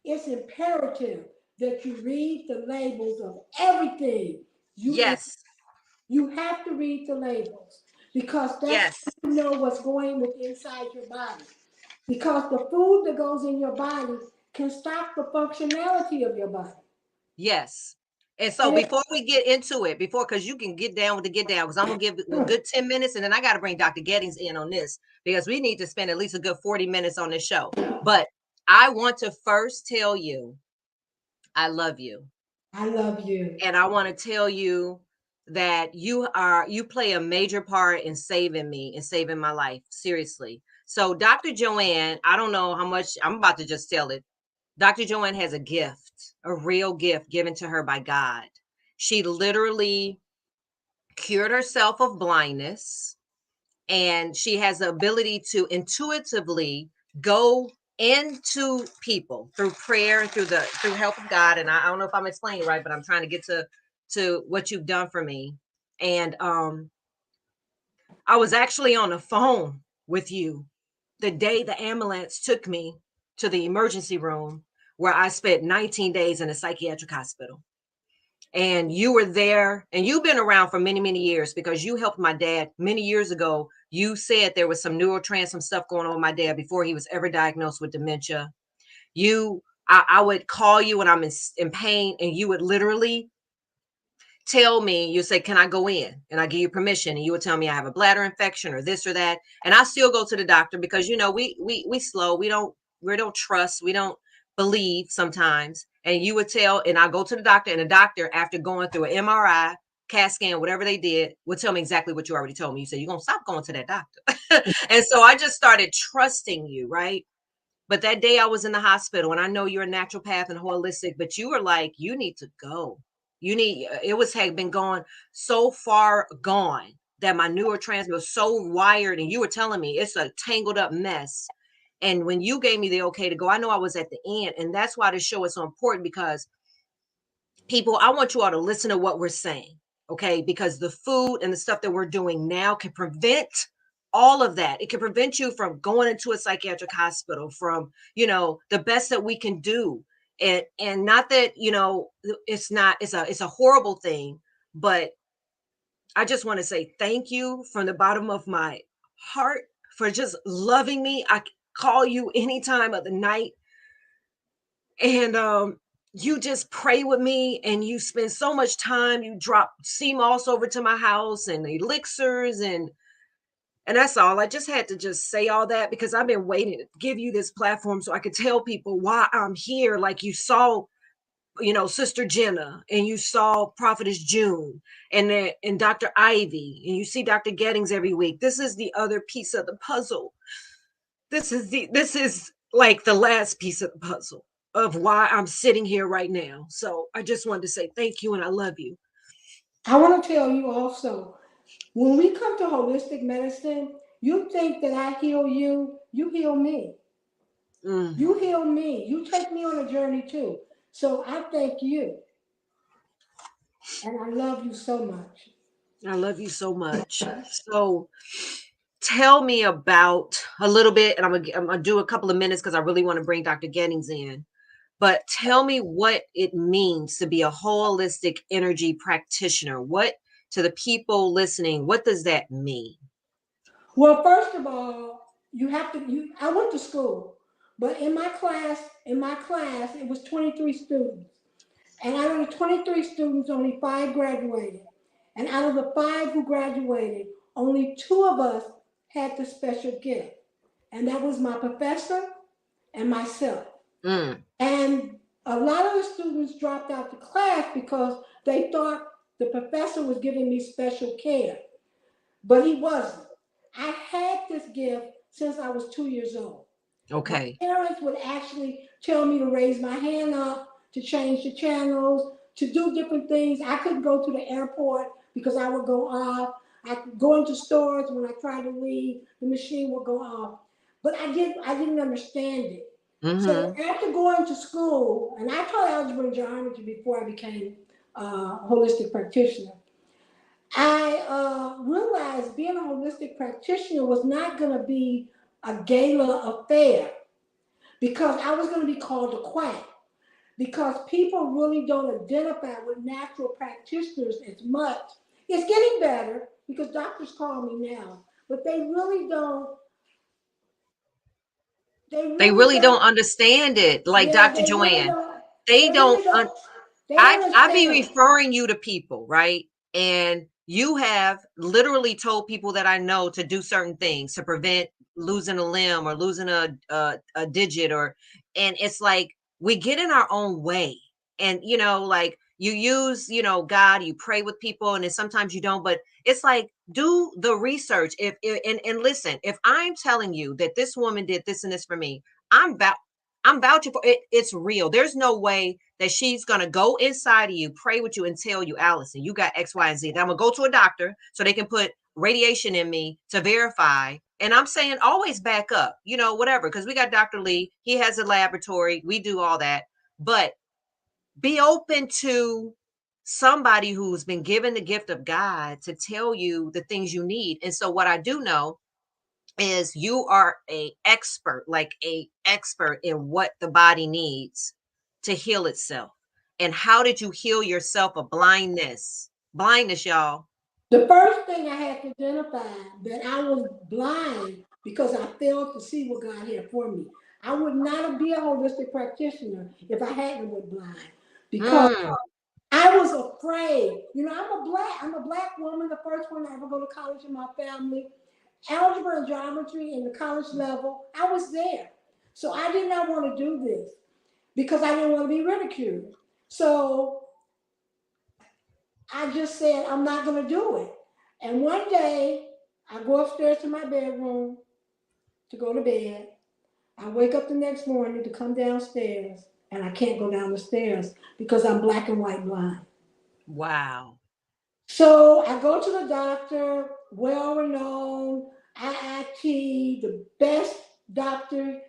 Speaker 4: It's imperative that you read the labels of everything you eat.
Speaker 2: Yes,
Speaker 4: You have to read the labels because that's
Speaker 2: yes,
Speaker 4: how you know what's going with inside your body. Because the food that goes in your body can stop the functionality of your body.
Speaker 2: yes. And so
Speaker 4: And it,
Speaker 2: before we get into it, because you can get down with the get down, because I'm gonna give a good 10 minutes, and then I gotta bring Dr. Gettings in on this because we need to spend at least a good 40 minutes on this show. But I want to first tell you I love you.
Speaker 4: I love you.
Speaker 2: And I want to tell you that you play a major part in saving me and saving my life. Seriously. So Dr. Joanne, I don't know how much I'm about to just tell it. Dr. Joanne has a gift, a real gift given to her by God. She literally cured herself of blindness, and she has the ability to intuitively go into people through prayer, through help of God. And I don't know if I'm explaining right, but I'm trying to get to what you've done for me. And I was actually on the phone with you the day the ambulance took me to the emergency room, where I spent 19 days in a psychiatric hospital. And you were there, and you've been around for many, many years because you helped my dad many years ago. You said there was some some stuff going on with my dad before he was ever diagnosed with dementia. I would call you when I'm in pain, and you would literally tell me, you say, can I go in? And I give you permission, and you would tell me I have a bladder infection or this or that. And I still go to the doctor because, we slow. We don't trust. We don't believe sometimes. And you would tell, and I go to the doctor, and the doctor, after going through an MRI, CAT scan, whatever they did, would tell me exactly what you already told me. You said, you're going to stop going to that doctor. And so I just started trusting you, right? But that day I was in the hospital, and I know you're a naturopath and holistic, but you were like, you need to go. Had been gone so far gone that my neurotransmitter was so wired, and you were telling me it's a tangled up mess. And when you gave me the okay to go, I know I was at the end. And that's why this show is so important, because people, I want you all to listen to what we're saying. Okay. Because the food and the stuff that we're doing now can prevent all of that. It can prevent you from going into a psychiatric hospital, from, the best that we can do. And not that, it's a horrible thing, but I just want to say thank you from the bottom of my heart for just loving me. I call you any time of the night, and you just pray with me, and you spend so much time. You drop sea moss over to my house and elixirs, and that's all. I just had to just say all that because I've been waiting to give you this platform so I could tell people why I'm here. Like you saw, Sister Jenna, and you saw Prophetess June, and Dr. Ivy, and you see Dr. Gettings every week. This is the other piece of the puzzle. This is like the last piece of the puzzle of why I'm sitting here right now. So I just wanted to say thank you, and I love you.
Speaker 4: I want to tell you also, when we come to holistic medicine, you think that I heal you, you heal me.
Speaker 2: Mm,
Speaker 4: You heal me. You take me on a journey too. So I thank you. And I love you so much.
Speaker 2: I love you so much. So tell me about a little bit, and I'm gonna do a couple of minutes because I really want to bring Dr. Gettings in. But tell me what it means to be a holistic energy practitioner. What, to the people listening, what does that mean?
Speaker 4: Well, first of all, you have to I went to school, but in my class, it was 23 students. And out of the 23 students, only 5 graduated. And out of the 5 who graduated, only 2 of us had the special gift. And that was my professor and myself.
Speaker 2: Mm,
Speaker 4: And a lot of the students dropped out the class because they thought the professor was giving me special care, but he wasn't. I had this gift since I was 2 years old. My
Speaker 2: okay.
Speaker 4: parents would actually tell me to raise my hand up to change the channels, to do different things. I couldn't go to the airport because I would go off. I could go into stores when I tried to leave, the machine would go off. But I didn't understand it. So after going to school, and I taught algebra and geometry before I became a holistic practitioner, I realized being a holistic practitioner was not going to be a gala affair, because I was going to be called a quack, because people really don't identify with natural practitioners as much. It's getting better because doctors call me now, but they really don't.
Speaker 2: They really don't understand it. Like
Speaker 4: Yeah,
Speaker 2: Dr.
Speaker 4: they really
Speaker 2: Joanne,
Speaker 4: don't.
Speaker 2: they
Speaker 4: They really
Speaker 2: don't.
Speaker 4: don't. They don't
Speaker 2: I be
Speaker 4: understand.
Speaker 2: referring you to people, right? And you have literally told people that I know to do certain things to prevent losing a limb or losing a digit, and it's like we get in our own way. And like you use, God, you pray with people, and then sometimes you don't, but it's like do the research. If and listen, if I'm telling you that this woman did this and this for me, I'm vouching for it. It's real. There's no way that she's going to go inside of you, pray with you, and tell you, Allison, you got X, Y, and Z. Then I'm going to go to a doctor so they can put radiation in me to verify. And I'm saying always back up, whatever, because we got Dr. Lee. He has a laboratory. We do all that. But be open to somebody who's been given the gift of God to tell you the things you need. And so what I do know is you are a expert in what the body needs to heal itself. And how did you heal yourself of blindness? Blindness, y'all.
Speaker 4: The first thing I had to identify that I was blind because I failed to see what God had for me. I would not be a holistic practitioner if I hadn't been blind, because I was afraid. I'm a black woman, the first one to ever go to college in my family. Algebra and geometry in the college level, I was there. So I did not want to do this because I didn't want to be ridiculed. So I just said, I'm not going to do it. And one day, I go upstairs to my bedroom to go to bed. I wake up the next morning to come downstairs, and I can't go down the stairs because I'm black and white blind.
Speaker 2: Wow.
Speaker 4: So I go to the doctor, well-renowned, IIT, the best doctor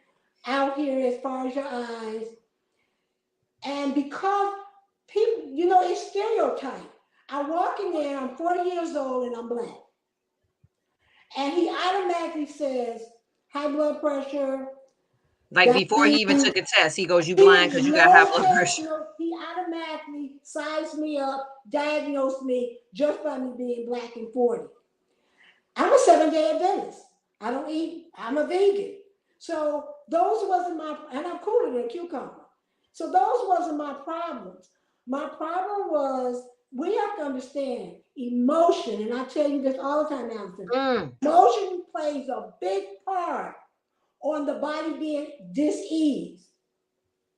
Speaker 4: out here as far as your eyes. And because people, it's stereotype. I walk in there, I'm 40 years old and I'm black. And he automatically says, high blood pressure.
Speaker 2: Like before he even took a test, he goes, you blind because you got high blood pressure.
Speaker 4: He automatically sized me up, diagnosed me just by me being black and 40. I'm a 7-day Adventist. I don't eat, I'm a vegan. So those wasn't and I'm cooler than a cucumber. So those wasn't my problems. My problem was, we have to understand emotion, and I tell you this all the time, Allison. Emotion plays a big part on the body being dis-ease.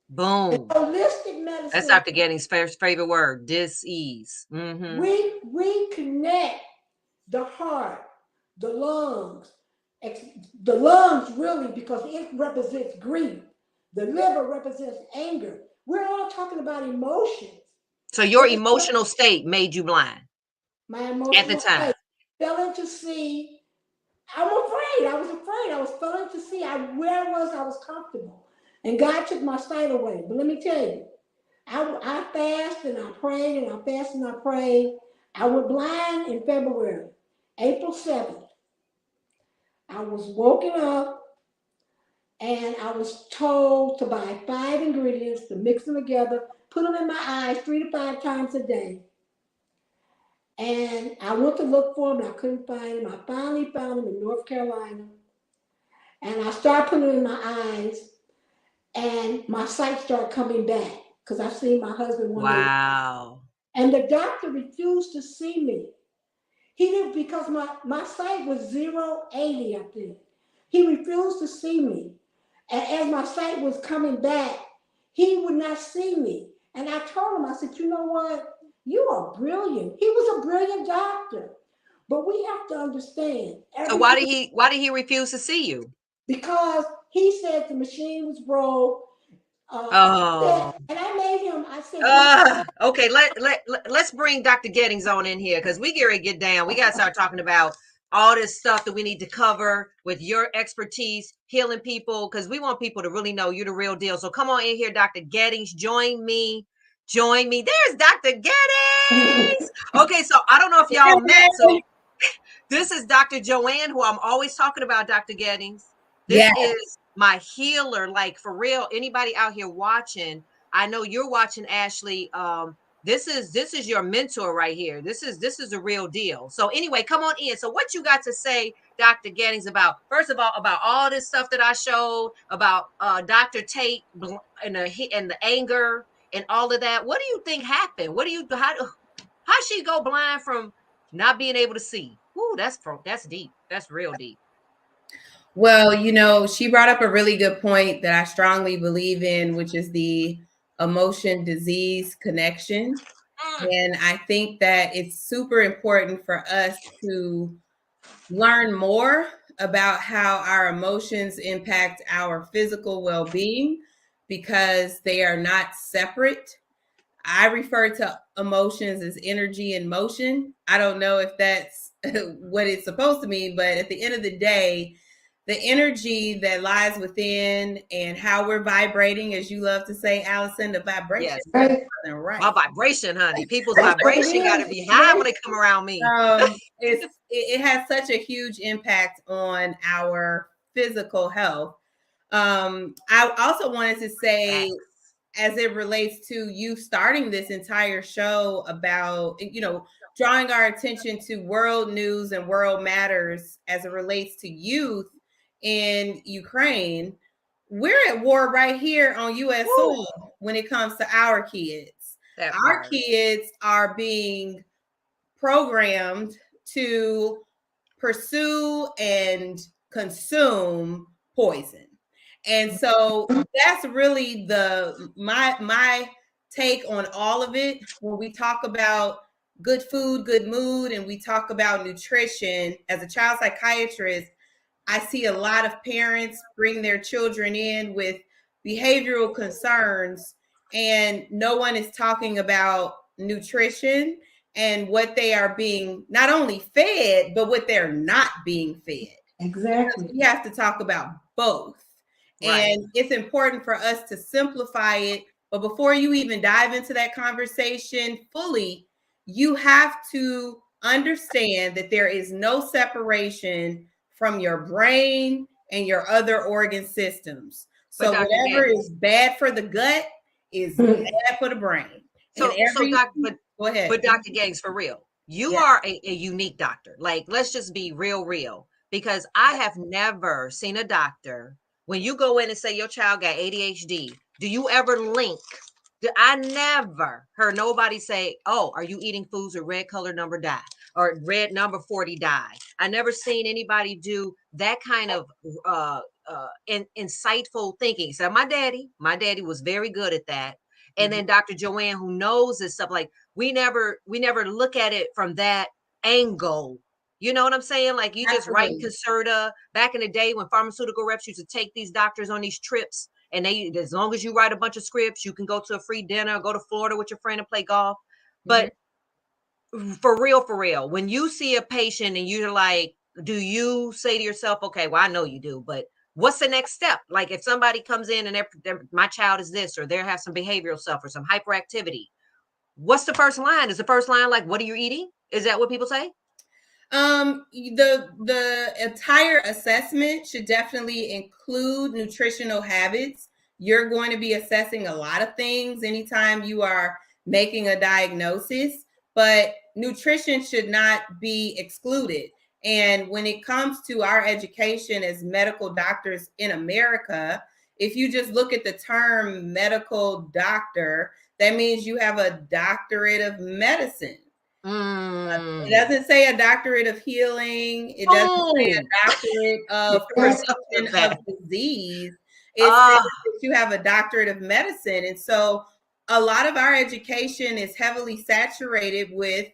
Speaker 2: Boom.
Speaker 4: And holistic medicine.
Speaker 2: That's Dr. Getting's favorite word, dis-ease.
Speaker 4: We connect the heart, the lungs. The lungs really, because it represents grief. The liver represents anger. We're all talking about emotions.
Speaker 2: So your emotional state made you blind.
Speaker 4: My emotional
Speaker 2: at the time.
Speaker 4: State. Failing to see. I'm afraid. I was afraid. I was failing to see. Where I was comfortable. And God took my sight away. But let me tell you, I fasted and I prayed and I fasted and I prayed. I went blind in February, April 7th. I was woken up and I was told to buy 5 ingredients, to mix them together, put them in my eyes 3 to 5 times a day. And I went to look for them and I couldn't find them. I finally found them in North Carolina. And I started putting them in my eyes and my sight started coming back because I seen my husband one day.
Speaker 2: Wow.
Speaker 4: And the doctor refused to see me. He didn't, because my sight was 080 up there. He refused to see me. And as my sight was coming back, he would not see me. And I told him, I said, you know what? You are brilliant. He was a brilliant doctor. But we have to understand.
Speaker 2: So why did he refuse to see you?
Speaker 4: Because he said the machine was broke.
Speaker 2: Oh.
Speaker 4: And I made him, I said,
Speaker 2: Okay, let's bring Dr. Gettings on in here because we get down. We got to start talking about all this stuff that we need to cover with your expertise, healing people, because we want people to really know you're the real deal. So come on in here, Dr. Gettings. Join me. There's Dr. Gettings. Okay, so I don't know if y'all met. So this is Dr. Joanne, who I'm always talking about, Dr. Gettings. This is my healer, like for real. Anybody out here watching, I know you're watching, Ashley. This is your mentor right here. This is a real deal. So anyway, come on in. So what you got to say, Dr. Gettings, about, first of all, about all this stuff that I showed about Dr. Tate and the anger and all of that. What do you think happened? How she go blind from not being able to see? Ooh, that's deep. That's real deep.
Speaker 5: Well, you know, she brought up a really good point that I strongly believe in, which is the emotion disease connection. And I think that it's super important for us to learn more about how our emotions impact our physical well-being, because they are not separate. I refer to emotions as energy in motion. I don't know if that's what it's supposed to mean, but at the end of the day, the energy that lies within and how we're vibrating, as you love to say, Allison, the vibration.
Speaker 2: Yes. Right. My vibration, honey. People's vibration got to be high when they come around me.
Speaker 5: It has such a huge impact on our physical health. I also wanted to say, as it relates to you starting this entire show about, you know, drawing our attention to world news and world matters as it relates to youth in Ukraine, we're at war right here on U.S. soil when it comes to our kids. Our kids are being programmed to pursue and consume poison. And so that's really my take on all of it. When we talk about good food, good mood, and we talk about nutrition, as a child psychiatrist, I see a lot of parents bring their children in with behavioral concerns, and no one is talking about nutrition and what they are being not only fed, but what they're not being fed.
Speaker 4: Exactly.
Speaker 5: We have to talk about both. Right. And it's important for us to simplify it. But before you even dive into that conversation fully, you have to understand that there is no separation from your brain and your other organ systems. So whatever is bad for the gut is bad for the brain.
Speaker 2: Go ahead. But Dr. Gettings, for real, you are a unique doctor. Like, let's just be real, because I have never seen a doctor, when you go in and say your child got ADHD, do you ever link? I never heard nobody say, oh, are you eating foods with red color number dye or red number 40 dye? I never seen anybody do that kind of insightful thinking. So my daddy was very good at that. And then Dr. Joanne, who knows this stuff, like we never look at it from that angle. You know what I'm saying? Like, you just write Concerta. Back in the day when pharmaceutical reps used to take these doctors on these trips, and they, as long as you write a bunch of scripts, you can go to a free dinner, go to Florida with your friend and play golf. But for real, when you see a patient and you're like, do you say to yourself, okay, well, I know you do, but what's the next step? Like, if somebody comes in and my child is this, or they have some behavioral stuff or some hyperactivity, what's the first line? Is the first line like, what are you eating? Is that what people say?
Speaker 5: The entire assessment should definitely include nutritional habits. You're going to be assessing a lot of things anytime you are making a diagnosis, but nutrition should not be excluded. And when it comes to our education as medical doctors in America, if you just look at the term medical doctor, that means you have a doctorate of medicine. It doesn't say a doctorate of healing. It doesn't say a doctorate of prevention of disease. It says that you have a doctorate of medicine. And so a lot of our education is heavily saturated with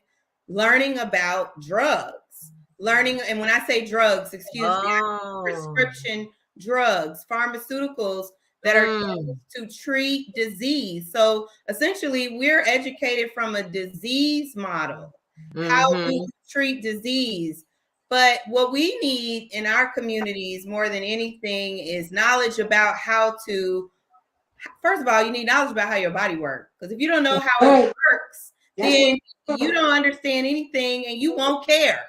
Speaker 5: learning about drugs. And when I say drugs, excuse me, prescription drugs, pharmaceuticals that are used to treat disease. So essentially, we're educated from a disease model, how we treat disease. But what we need in our communities more than anything is knowledge about how to, first of all, you need knowledge about how your body works. Because if you don't know how it works, then you don't understand anything and you won't care.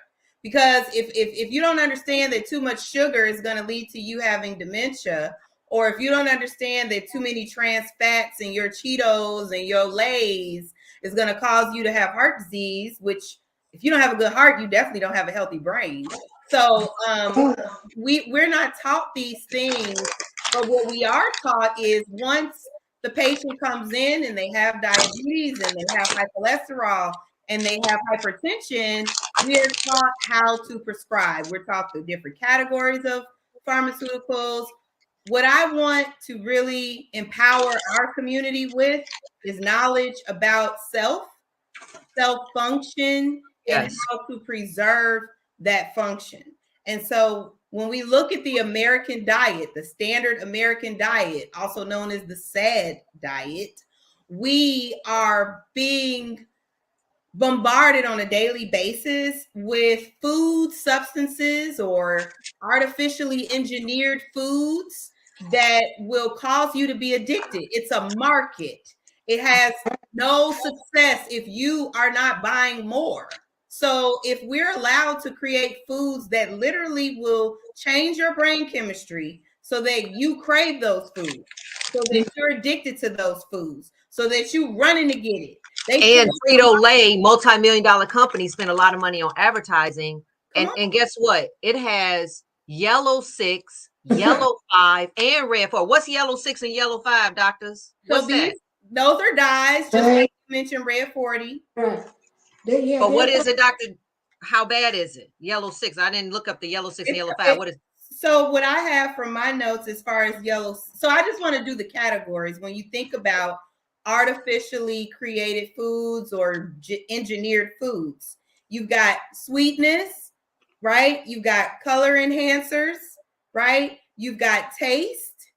Speaker 5: Because if you don't understand that too much sugar is going to lead to you having dementia, or if you don't understand that too many trans fats in your Cheetos and your Lays is going to cause you to have heart disease, which if you don't have a good heart, you definitely don't have a healthy brain. So we're not taught these things, but what we are taught is once the patient comes in and they have diabetes and they have high cholesterol and they have hypertension, we're taught how to prescribe. We're taught the different categories of pharmaceuticals. What I want to really empower our community with is knowledge about self-function, and how to preserve that function. And so when we look at the American diet, the standard American diet, also known as the SAD diet, we are being bombarded on a daily basis with food substances or artificially engineered foods that will cause you to be addicted. It's a market. It has no success if you are not buying more. So if we're allowed to create foods that literally will change your brain chemistry so that you crave those foods, so that you're addicted to those foods, so that you running to get it.
Speaker 2: And FritoLay, multi-million-dollar company, spent a lot of money on advertising. And guess what? It has yellow 6, yellow 5, and red 4. What's yellow 6 and yellow 5, doctors? What's that?
Speaker 5: Those are dyes, just like you mentioned, red 40.
Speaker 2: But what is it, doctor? How bad is it? Yellow 6. I didn't look up the yellow 6 and yellow 5. What is it?
Speaker 5: So what I have from my notes as far as yellow, so I just want to do the categories. When you think about artificially created foods or engineered foods, you've got sweetness, right? You've got color enhancers, right? You've got taste,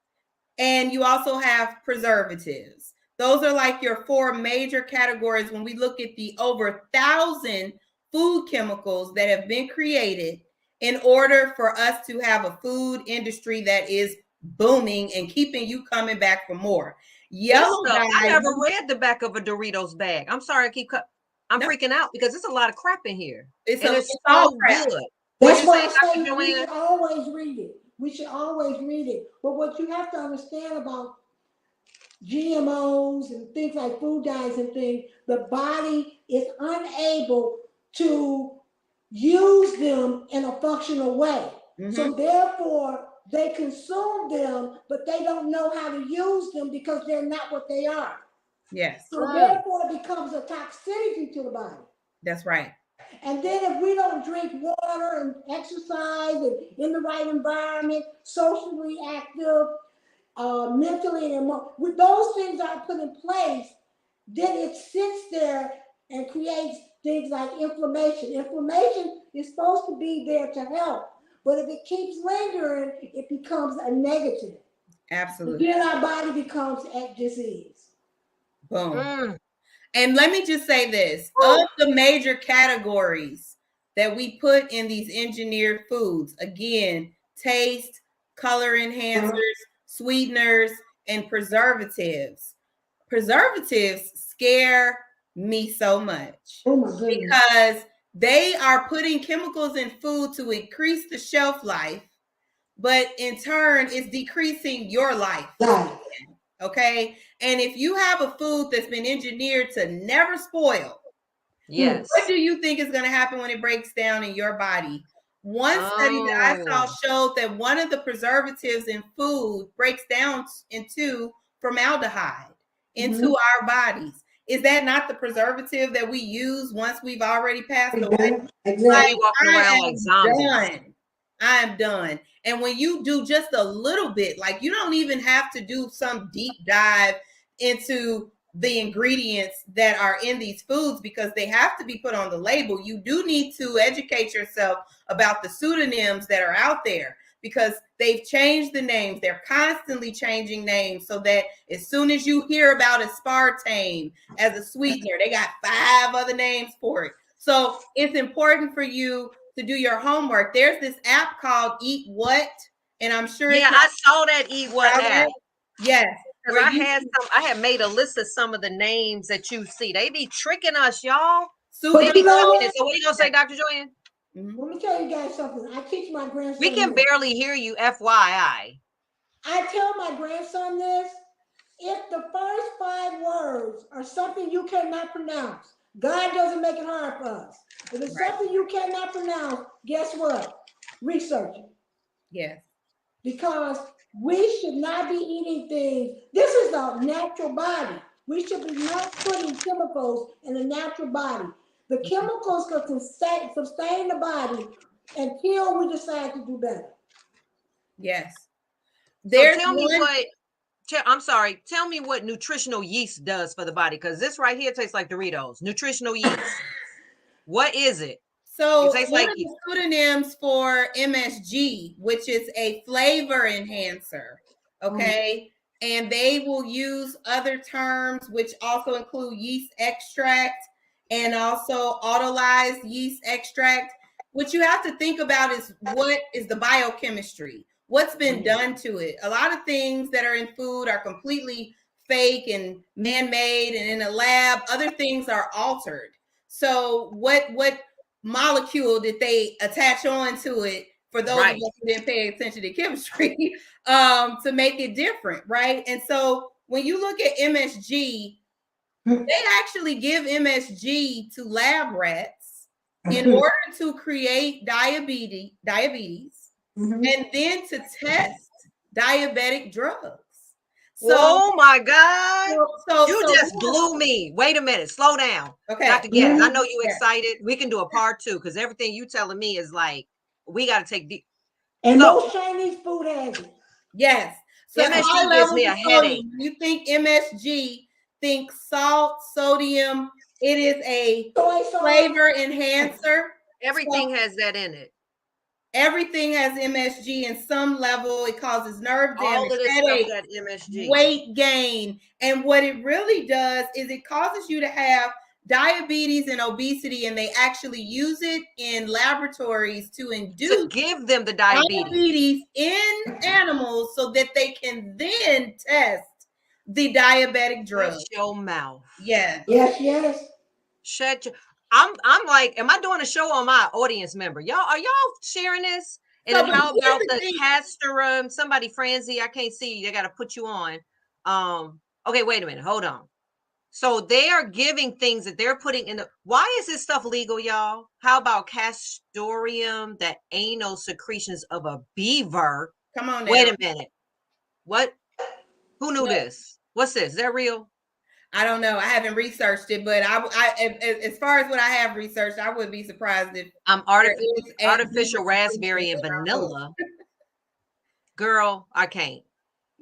Speaker 5: and you also have preservatives. Those are like your 4 major categories when we look at the over 1,000 food chemicals that have been created in order for us to have a food industry that is booming and keeping you coming back for more. Yellow dye.
Speaker 2: I never read the back of a Doritos bag. I'm sorry, I'm freaking out because there's a lot of crap in here. It's so good.
Speaker 4: That's why I say we should always read it. We should always read it. But what you have to understand about GMOs and things like food dyes and things, the body is unable to use them in a functional way. So therefore, they consume them, but they don't know how to use them because they're not what they are.
Speaker 5: Yes.
Speaker 4: So therefore, it becomes a toxicity to the body.
Speaker 5: That's right.
Speaker 4: And then if we don't drink water and exercise and in the right environment, socially active, mentally and with those things are put in place, then it sits there and creates things like inflammation. Inflammation is supposed to be there to help. But if it keeps lingering, it becomes a negative.
Speaker 5: Absolutely.
Speaker 4: Then our body becomes at disease.
Speaker 5: Boom. And let me just say this. Of the major categories that we put in these engineered foods, again, taste, color enhancers, sweeteners, and preservatives. Preservatives scare me so much.
Speaker 4: Oh my goodness.
Speaker 5: Because they are putting chemicals in food to increase the shelf life, but in turn, it's decreasing your life. Okay. And if you have a food that's been engineered to never spoil, what do you think is going to happen when it breaks down in your body? One study that I saw showed that one of the preservatives in food breaks down into formaldehyde into our bodies. Is that not the preservative that we use once we've already passed away?
Speaker 4: Exactly.
Speaker 2: Like, walking around like zombies.
Speaker 5: I am done. And when you do just a little bit, like you don't even have to do some deep dive into the ingredients that are in these foods because they have to be put on the label. You do need to educate yourself about the pseudonyms that are out there. because they've changed the names. They're constantly changing names so that as soon as you hear about aspartame as a sweetener, they got 5 other names for it. So it's important for you to do your homework. There's this app called Eat What, and I'm sure
Speaker 2: I saw that Eat What app.
Speaker 5: Yes.
Speaker 2: Because I had made a list of some of the names that you see. They be tricking us, y'all.
Speaker 4: But
Speaker 2: They be
Speaker 4: you know
Speaker 2: tricking us. So what are you gonna say, Dr. Joanne?
Speaker 4: Let me tell you guys something. I teach my grandson.
Speaker 2: We can barely hear you, FYI.
Speaker 4: I tell my grandson this. If the first 5 words are something you cannot pronounce, God doesn't make it hard for us. If it's something you cannot pronounce, guess what? Research it.
Speaker 5: Yes.
Speaker 4: Because we should not be eating things. This is the natural body. We should be not putting chemicals in the natural body. The chemicals can sustain the body until we decide to do better.
Speaker 5: Yes.
Speaker 2: So tell me what. I'm sorry. Tell me what nutritional yeast does for the body, because this right here tastes like Doritos. Nutritional yeast. What is it?
Speaker 5: So one of the pseudonyms for MSG, which is a flavor enhancer, okay? And they will use other terms, which also include yeast extract and also autolyzed yeast extract. What you have to think about is what is the biochemistry? What's been done to it? A lot of things that are in food are completely fake and man-made and in a lab. Other things are altered. So what molecule did they attach on to it, for those of us who didn't pay attention to chemistry, to make it different, right? And so when you look at MSG, they actually give MSG to lab rats in order to create diabetes, and then to test diabetic drugs.
Speaker 2: So, oh my God. You just blew me. Wait a minute. Slow down.
Speaker 5: Okay.
Speaker 2: Dr. Gibbs, I know you excited. We can do a part 2 because everything you telling me is like, we got to take deep.
Speaker 4: And no Chinese food has it.
Speaker 5: Yes. So
Speaker 2: MSG gives me a headache.
Speaker 5: You think MSG, think salt, sodium. It is a flavor enhancer.
Speaker 2: Everything has that in it.
Speaker 5: Everything has MSG in some level. It causes nerve damage,
Speaker 2: all of this
Speaker 5: headache,
Speaker 2: stuff got MSG.
Speaker 5: weight gain. And what it really does is it causes you to have diabetes and obesity, and they actually use it in laboratories to induce,
Speaker 2: to give them the diabetes
Speaker 5: in animals so that they can then test the diabetic drug.
Speaker 2: Shut your mouth.
Speaker 5: Yeah.
Speaker 4: Yes.
Speaker 2: Shut your. I'm like, am I doing a show on my audience member? Are y'all sharing this? And then how about the Castorium? Somebody, Francie, I can't see you. They got to put you on. Okay, wait a minute. Hold on. So they are giving things that they're putting in the. Why is this stuff legal, y'all? How about Castorium, the anal secretions of a beaver?
Speaker 5: Come on now.
Speaker 2: Wait a minute. What? Who knew this? What's this? Is that real?
Speaker 5: I don't know. I haven't researched it, but I as far as what I have researched, I wouldn't be surprised if
Speaker 2: artificial raspberry and vanilla. Girl, I can't.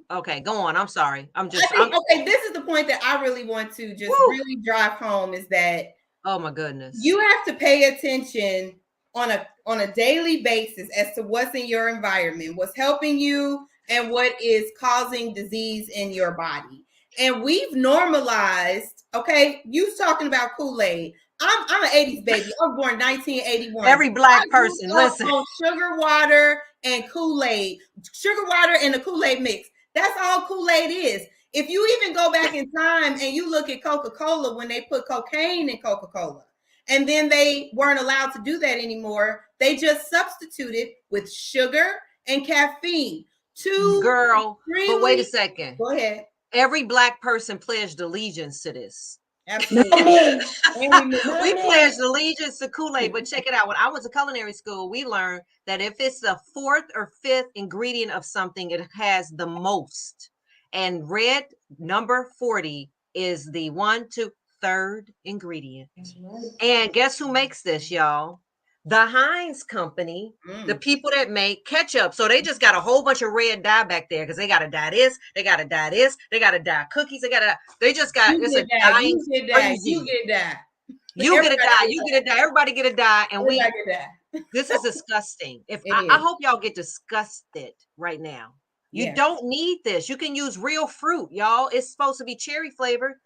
Speaker 2: Okay, go on. I'm sorry.
Speaker 5: Okay, this is the point that I really want to just really drive home is that,
Speaker 2: oh my goodness,
Speaker 5: you have to pay attention on a daily basis as to what's in your environment, what's helping you, and what is causing disease in your body. And we've normalized, okay, you talking about KoolAid. I'm an 80s baby. I was born in 1981.
Speaker 2: Every Black person, listen.
Speaker 5: Sugar water and KoolAid. Sugar water and the KoolAid mix. That's all KoolAid is. If you even go back in time and you look at Coca-Cola when they put cocaine in Coca-Cola, and then they weren't allowed to do that anymore, they just substituted with sugar and caffeine.
Speaker 2: Girl, but wait a second.
Speaker 5: Go ahead.
Speaker 2: Every Black person pledged allegiance to this.
Speaker 5: Absolutely.
Speaker 2: We pledged allegiance to KoolAid, but check it out. When I was in culinary school, we learned that if it's the 4th or 5th ingredient of something, it has the most. And red number 40 is the 3rd ingredient. Right. And guess who makes this, y'all? The Heinz company, the people that make ketchup. So they just got a whole bunch of red dye back there because they got to dye this, they got to dye this, they got to dye cookies, they just got it's a dyeing crazy.
Speaker 5: You get a dye.
Speaker 2: You get a dye, you get a dye, everybody get a dye, and we This is disgusting. If
Speaker 5: It
Speaker 2: I
Speaker 5: is.
Speaker 2: hope y'all get disgusted right now. You
Speaker 5: Yeah.
Speaker 2: don't need this. You can use real fruit, y'all. It's supposed to be cherry flavored.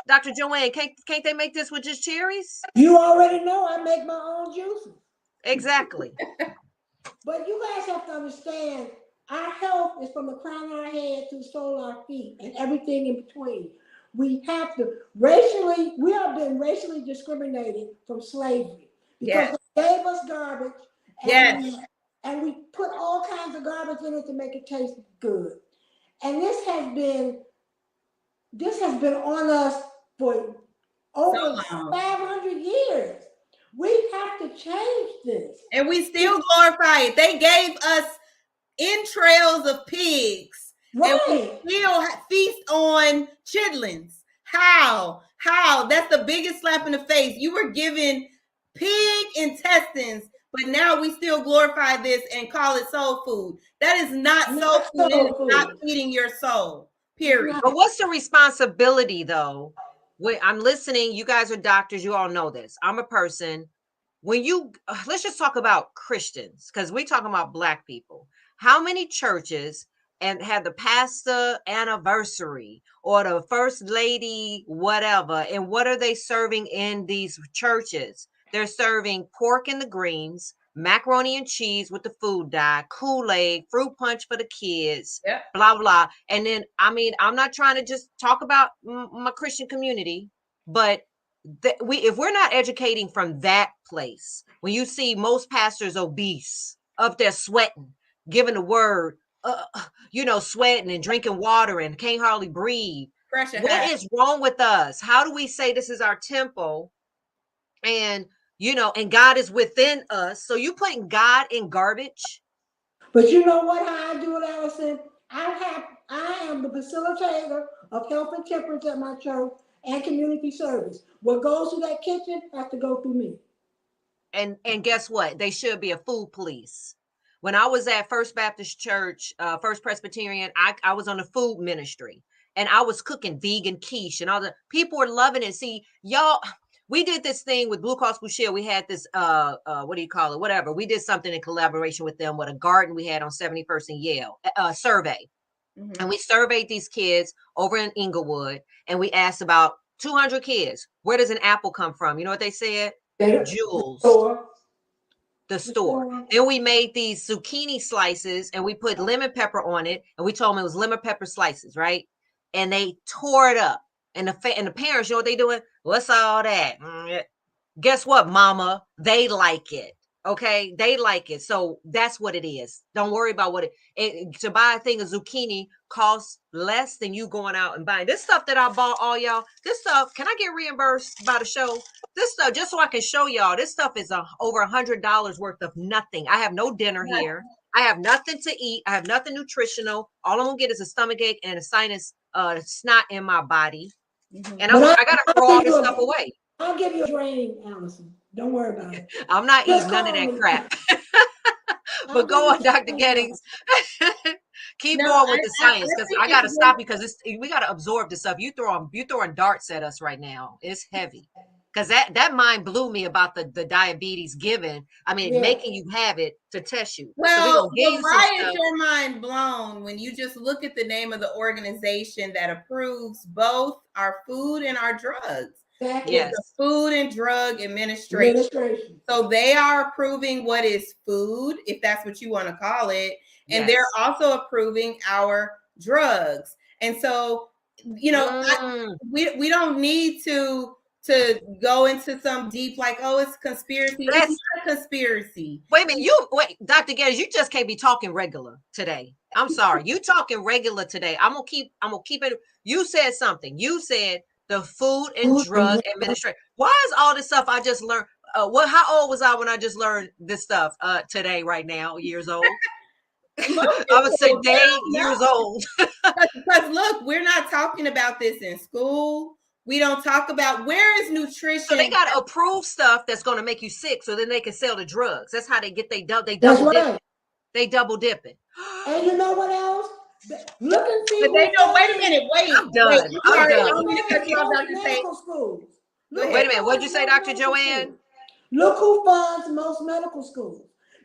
Speaker 2: Dr. Joanne, can't they make this with just cherries?
Speaker 4: You already know I make my own juices.
Speaker 2: Exactly.
Speaker 4: But you guys have to understand, our health is from the crown of our head to the sole of our feet and everything in between. We have to we have been racially discriminated from slavery because they gave us garbage and we put all kinds of garbage in it to make it taste good. And this has been on us for over 500 years. We have to change this.
Speaker 5: And we still glorify it. They gave us entrails of pigs.
Speaker 4: Right.
Speaker 5: And we still feast on chitlins. How? That's the biggest slap in the face. You were given pig intestines, but now we still glorify this and call it soul food. That is not soul food. It is not feeding your soul. Period.
Speaker 2: But what's the responsibility though? When I'm listening, you guys are doctors, you all know this. I'm a person. When you let's just talk about Christians, because we're talking about Black people. How many churches and had the pastor anniversary or the first lady, whatever, and what are they serving in these churches? They're serving pork and the greens, macaroni and cheese with the food dye, KoolAid, fruit punch for the kids, blah, blah. And then, I mean, I'm not trying to just talk about my Christian community, but if we're not educating from that place, when you see most pastors obese, up there sweating, giving the word, sweating and drinking water and can't hardly breathe. What is wrong with us? How do we say this is our temple and God is within us? So you putting God in garbage?
Speaker 4: But you know what? How I do it, Allison? I am the facilitator of health and temperance at my church and community service. What goes through that kitchen has to go through me.
Speaker 2: And guess what? They should be a food police. When I was at First Baptist Church, First Presbyterian, I was on the food ministry and I was cooking vegan quiche and all the people were loving it. See, y'all, we did this thing with Blue Cross Blue Shield. We had this, what do you call it? Whatever. We did something in collaboration with them with a garden we had on 71st and Yale, survey. Mm-hmm. And we surveyed these kids over in Inglewood and we asked about 200 kids. Where does an apple come from? You know what they said? Jules. The store. Then we made these zucchini slices and we put lemon pepper on it. And we told them it was lemon pepper slices, right? And they tore it up. And the parents, you know what they doing? What's all that? Guess what, mama? They like it. Okay, they like it. So that's what it is. Don't worry about what to buy a thing of zucchini costs less than you going out and buying this stuff that I bought all y'all. This stuff, can I get reimbursed by the show? This stuff, just so I can show y'all, this stuff is over $100 worth of nothing. I have no dinner here. I have nothing to eat. I have nothing nutritional. All I'm gonna get is a stomach ache and a sinus snot in my body. Mm-hmm. And I gotta throw all this stuff away.
Speaker 4: I'll give you a drain, Allison. Don't worry about it.
Speaker 2: I'm not eating none of that crap. But go on, Dr. Gettings. Keep going with the science, because I got to stop because we got to absorb this stuff. You throwing darts at us right now. It's heavy. Because that mind blew me about the diabetes given. I mean, making you have it to test you.
Speaker 5: Well, why is your mind blown when you just look at the name of the organization that approves both our food and our drugs?
Speaker 2: Yes.
Speaker 5: The Food and Drug Administration. So they are approving what is food, if that's what you want to call it. And they're also approving our drugs. And so, we don't need to go into some deep, like, oh, it's conspiracy. It's not a conspiracy.
Speaker 2: Wait a minute. Dr. Gettings, you just can't be talking regular today. I'm sorry. You talking regular today. I'm gonna keep it. You said something. You said the Food and Drug Administration. Why is all this stuff I just learned? How old was I when I just learned this stuff today, right now, years old? I would say years old.
Speaker 5: Because look, we're not talking about this in school. We don't talk about where is nutrition. So
Speaker 2: they got to approve stuff that's going to make you sick so then they can sell the drugs. That's how they get they double dip. They double dip it.
Speaker 4: And you know what else? Look and see.
Speaker 5: But they know, wait a minute,
Speaker 2: I'm done. I'm done.
Speaker 5: I'm going to cut you off, Dr.
Speaker 2: Wait a minute. What'd you say, Dr. Joanne?
Speaker 4: Look who funds most medical schools.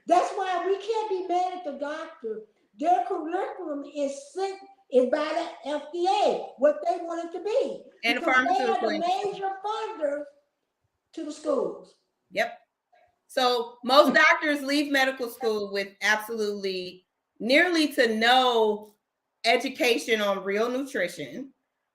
Speaker 4: That's why we can't be mad at the doctor. Their curriculum is by the FDA, what they want it to be.
Speaker 5: And
Speaker 4: because they are the
Speaker 5: industry.
Speaker 4: major funders to the schools.
Speaker 5: Yep. So most doctors leave medical school with absolutely nearly to no education on real nutrition.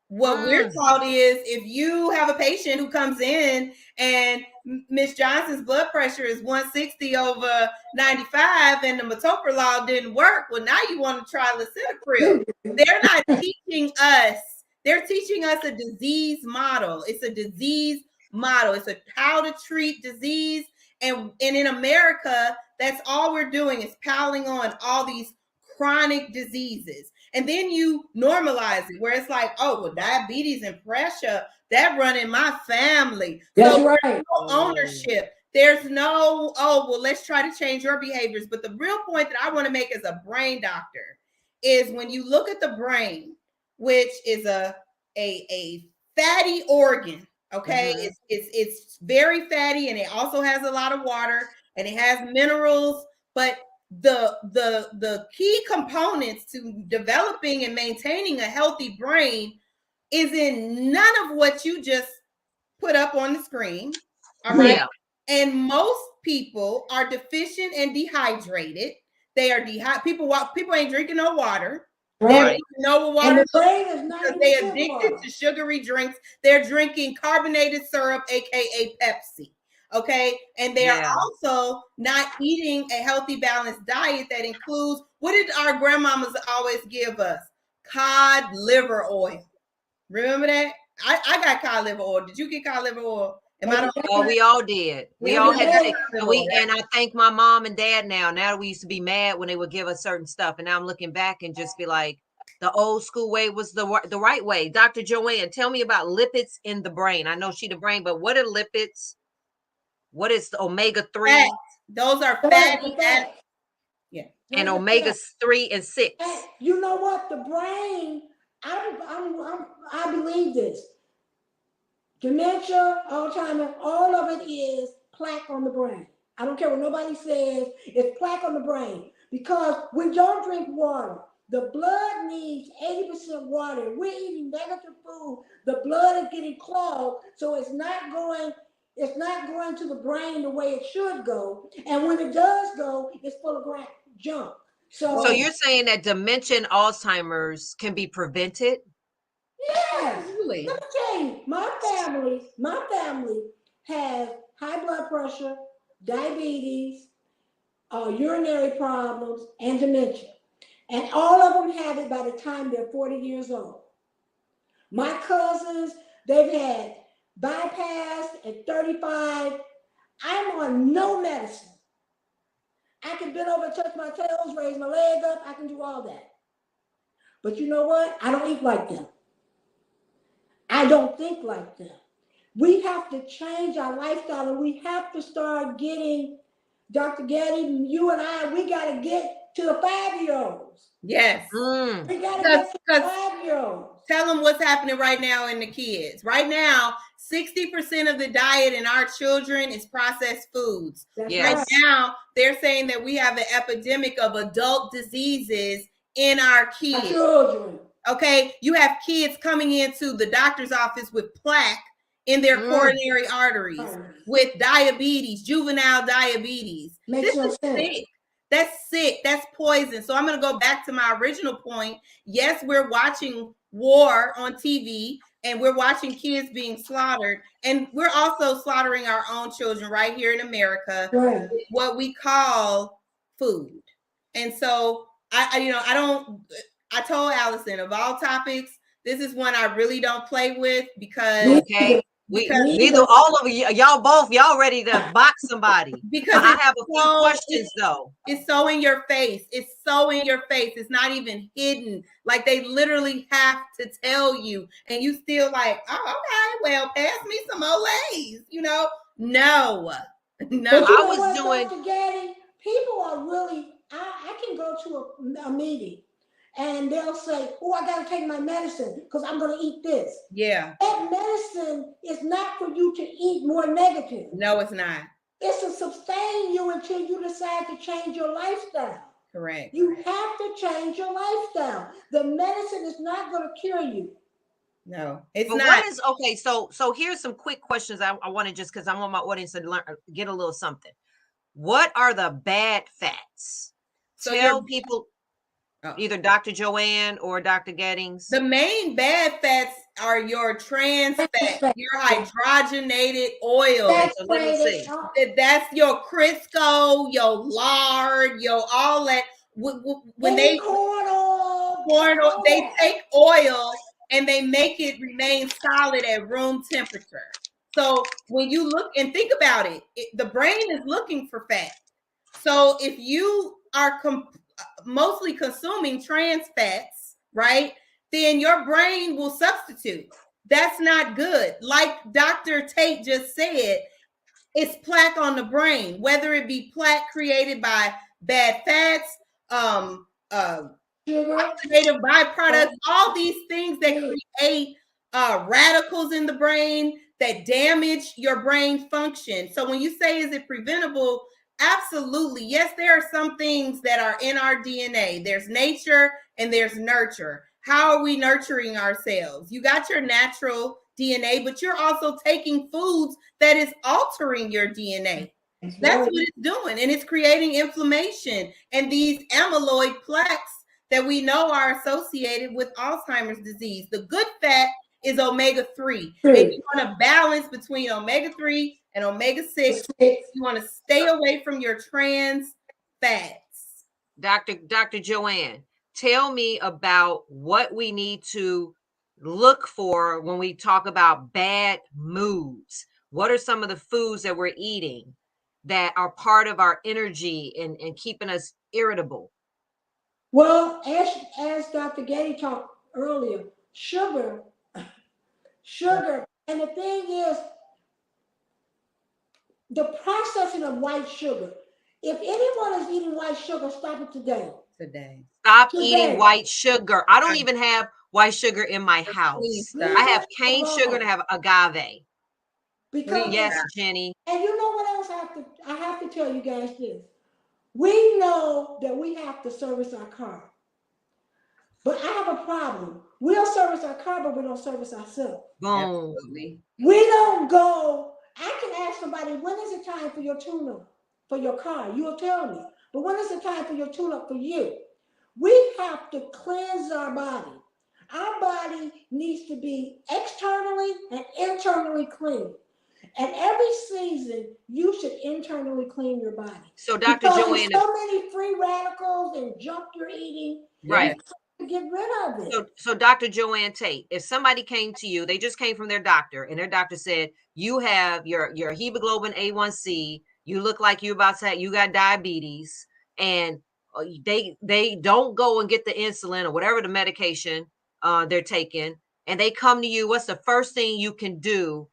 Speaker 5: What we're taught is if you have a patient who comes in and Miss Johnson's blood pressure is 160 over 95 and the metoprolol didn't work, well, now you want to try lisinopril. They're not teaching us. They're teaching us a disease model. It's a disease model. It's a how to treat disease. And in America, that's all we're doing is piling on all these chronic diseases. And then you normalize it where it's like, oh, well, diabetes and pressure, that run in my family.
Speaker 4: That's
Speaker 5: so
Speaker 4: right.
Speaker 5: There's no ownership. There's no, oh, well, let's try to change your behaviors. But the real point that I want to make as a brain doctor is when you look at the brain, which is a fatty organ, okay? Mm-hmm. It's very fatty and it also has a lot of water and it has minerals, but the key components to developing and maintaining a healthy brain is in none of what you just put up on the screen. All right. Yeah. And most people are deficient and dehydrated. They are people ain't drinking no water. Right. They don't know what water is because they're addicted to sugary drinks. They're drinking carbonated syrup, aka Pepsi. Okay. And they are also not eating a healthy, balanced diet that includes, what did our grandmamas always give us? Cod liver oil. Remember that? I got cod liver oil. Did you get cod liver oil?
Speaker 2: We all did. We all had to, and I thank my mom and dad now. Now we used to be mad when they would give us certain stuff. And now I'm looking back and just be like, the old school way was the right way. Dr. Joanne, tell me about lipids in the brain. I know she the brain, but what are lipids? What is the omega-3?
Speaker 5: Those are fatty acids.
Speaker 2: Yeah. And omega-3 and 6.
Speaker 4: You know what? The brain, I believe this. Dementia, Alzheimer's, all of it is plaque on the brain. I don't care what nobody says, it's plaque on the brain. Because we don't drink water. The blood needs 80% water. We're eating negative food. The blood is getting clogged, so it's not going to the brain the way it should go. And when it does go, it's full of junk. So
Speaker 2: you're saying that dementia and Alzheimer's can be prevented?
Speaker 4: Yes. Absolutely. Let me tell you, my family has high blood pressure, diabetes, urinary problems, and dementia. And all of them have it by the time they're 40 years old. My cousins, they've had bypass at 35. I'm on no medicine. I can bend over and touch my toes, raise my leg up. I can do all that. But you know what? I don't eat like them. I don't think like them. We have to change our lifestyle, and we have to start getting, Dr. Getty, you and I, we got to get to the 5-year-olds.
Speaker 5: Yes.
Speaker 4: We got to get to the 5-year-olds.
Speaker 5: Tell them what's happening right now in the kids. Right now, 60% of the diet in our children is processed foods. Right now, they're saying that we have an epidemic of adult diseases in our kids.
Speaker 4: Our children.
Speaker 5: Okay, you have kids coming into the doctor's office with plaque in their coronary arteries, with diabetes, juvenile diabetes.
Speaker 4: Makes no sense.
Speaker 5: Sick. That's sick. That's poison. So I'm going to go back to my original point. Yes, we're watching war on TV and we're watching kids being slaughtered. And we're also slaughtering our own children right here in America, what we call food. And so I told Allison, of all topics, this is one I really don't play with because
Speaker 2: neither all of y'all ready to box somebody.
Speaker 5: Because
Speaker 2: I have a few questions though.
Speaker 5: It's so in your face. It's so in your face. It's not even hidden. Like they literally have to tell you, and you still like, oh, okay, well, pass me some Olays, No.
Speaker 4: But I was doing. Dr. Getty, people are really. I can go to a meeting. And they'll say, oh, I got to take my medicine because I'm going to eat this.
Speaker 5: Yeah.
Speaker 4: That medicine is not for you to eat more negative.
Speaker 5: No, it's not.
Speaker 4: It's to sustain you until you decide to change your lifestyle.
Speaker 5: Correct.
Speaker 4: You have to change your lifestyle. The medicine is not going to cure you.
Speaker 5: No, it's
Speaker 2: But
Speaker 5: not.
Speaker 2: what is okay? So here's some quick questions. I want to just because I want my audience to learn, get a little something. What are the bad fats?
Speaker 5: So
Speaker 2: Tell people, either Dr. Joanne or Dr. Gettings.
Speaker 5: The main bad fats are your trans fat, your hydrogenated oil.
Speaker 2: So let me see.
Speaker 5: That's your Crisco, your lard, your all that. When they
Speaker 4: corn
Speaker 5: oil, they take oil and they make it remain solid at room temperature. So when you look and think about it, the brain is looking for fat. So if you are mostly consuming trans fats, right, then your brain will substitute. That's not good. Like Dr. Tate just said, it's plaque on the brain, whether it be plaque created by bad fats, oxidative byproducts, all these things that create radicals in the brain that damage your brain function. So when you say, is it preventable? Absolutely. Yes, there are some things that are in our DNA. There's nature and there's nurture. How are we nurturing ourselves? You got your natural DNA, but you're also taking foods that is altering your DNA. That's what it's doing. And it's creating inflammation and these amyloid plaques that we know are associated with Alzheimer's disease. The good fat is omega-3. And you want to balance between omega-3 and omega-6. You want to stay away from your trans fats.
Speaker 2: Dr. Joanne, tell me about what we need to look for when we talk about bad moods. What are some of the foods that we're eating that are part of our energy and keeping us irritable?
Speaker 4: Well, as Dr. Getty talked earlier, sugar, and the thing is, the processing of white sugar. If anyone is eating white sugar, stop it today.
Speaker 2: Stop eating white sugar. I don't even have white sugar in my house. I have cane sugar and I have agave.
Speaker 4: Because
Speaker 2: yes, Jenny.
Speaker 4: And you know what else I have to tell you guys this. We know that we have to service our car. But I have a problem. We'll service our car, but we don't service ourselves.
Speaker 2: Boom.
Speaker 4: We don't go. I can ask somebody, when is it time for your tune-up for your car? You'll tell me. But when is it time for your tune-up for you? We have to cleanse our body. Our body needs to be externally and internally clean. And every season, you should internally clean your body.
Speaker 2: So, Dr. Joanne,
Speaker 4: so many free radicals and junk you're eating.
Speaker 2: Right.
Speaker 4: To get rid of it.
Speaker 2: So Dr. Joanne Tate, if somebody came to you, they just came from their doctor, and their doctor said, you have your hemoglobin A1C, you look like you got diabetes, and they don't go and get the insulin or whatever the medication they're taking, and they come to you, what's the first thing you can do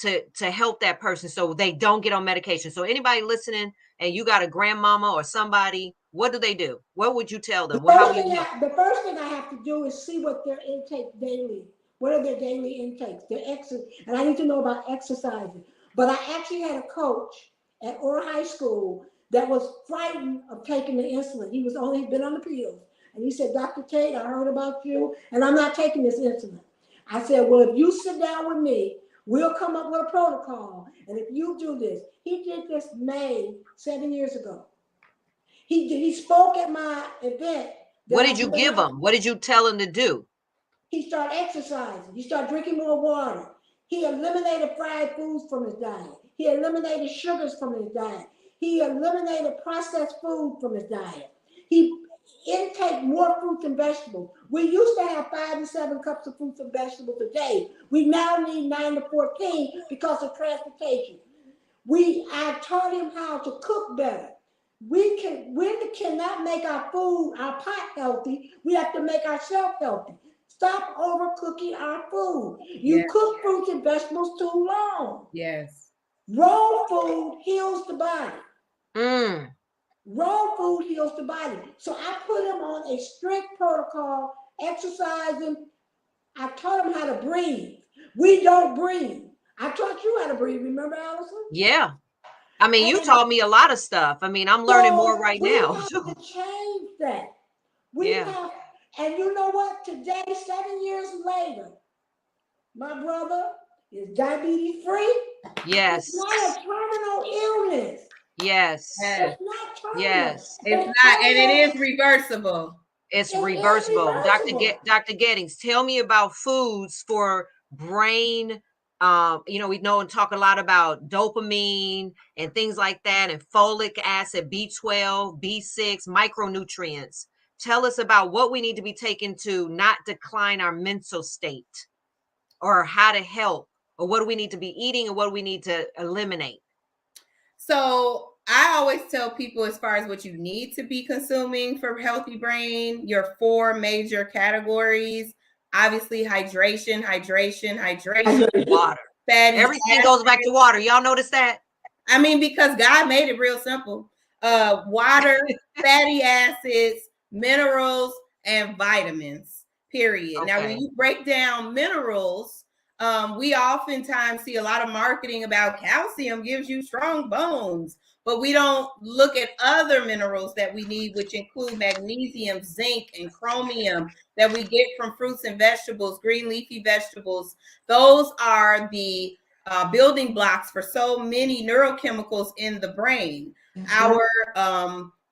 Speaker 2: to help that person so they don't get on medication? So anybody listening and you got a grandmama or somebody, what do they do? What would you tell them?
Speaker 4: The first thing I have to do is see what their intake daily, what are their daily intakes, their exercise, and I need to know about exercising. But I actually had a coach at Orr High School that was frightened of taking the insulin. He'd been on the pills. And he said, Dr. Tate, I heard about you, and I'm not taking this insulin. I said, well, if you sit down with me, we'll come up with a protocol. And if you do this, he did this May 7 years ago. He spoke at my event.
Speaker 2: What did you give him? What did you tell him to do?
Speaker 4: He started exercising. He started drinking more water. He eliminated fried foods from his diet. He eliminated sugars from his diet. He eliminated processed food from his diet. He intake more fruits and vegetables. We used to have 5 to 7 cups of fruits and vegetables a day. We now need 9 to 14 because of transportation. I taught him how to cook better. We cannot make our food, our pot healthy. We have to make ourselves healthy. Stop overcooking our food. You cook fruits and vegetables too long.
Speaker 5: Yes.
Speaker 4: Raw food heals the body. Raw food heals the body. So I put him on a strict protocol, exercising. I taught him how to breathe. We don't breathe. I taught you how to breathe. Remember, Allison?
Speaker 2: Yeah. I mean, you taught me a lot of stuff. I mean, I'm learning more right now.
Speaker 4: We have to change that. We
Speaker 2: Yeah.
Speaker 4: have, and you know what? Today, 7 years later, my brother is diabetes free.
Speaker 2: Yes.
Speaker 4: It's not a terminal illness.
Speaker 2: Yes.
Speaker 4: It's not terminal.
Speaker 2: Yes.
Speaker 5: It's not, and it is reversible.
Speaker 2: It's
Speaker 4: It is
Speaker 2: reversible.
Speaker 4: reversible.
Speaker 2: Dr. Gettings, tell me about foods for brain. You know, we know and talk a lot about dopamine and things like that, and folic acid, B12, B6, micronutrients. Tell us about what we need to be taking to not decline our mental state, or how to help, or what do we need to be eating, or what do we need to eliminate?
Speaker 5: So I always tell people, as far as what you need to be consuming for healthy brain, your 4 major categories. Obviously, hydration,
Speaker 2: Water.
Speaker 5: Fatty
Speaker 2: Everything
Speaker 5: acids.
Speaker 2: goes back to water. Y'all notice that?
Speaker 5: I mean, because God made it real simple. Water, fatty acids, minerals, and vitamins, period.
Speaker 2: Okay.
Speaker 5: Now, when you break down minerals, we oftentimes see a lot of marketing about calcium gives you strong bones, but we don't look at other minerals that we need, which include magnesium, zinc, and chromium that we get from fruits and vegetables, green leafy vegetables. Those are the building blocks for so many neurochemicals in the brain. Our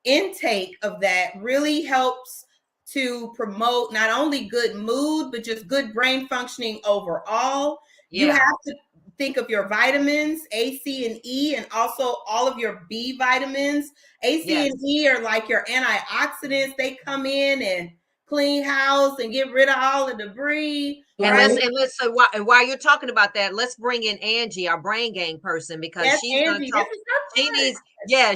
Speaker 5: intake of that really helps to promote not only good mood, but just good brain functioning overall. You have to think of your vitamins, A, C, and E, and also all of your B vitamins. A, C, and E are like your antioxidants. They come in and clean house and get rid of all the debris.
Speaker 2: And let's so while you're talking about that, let's bring in Angie, our brain gang person, because she's
Speaker 5: Angie,
Speaker 2: gonna talk.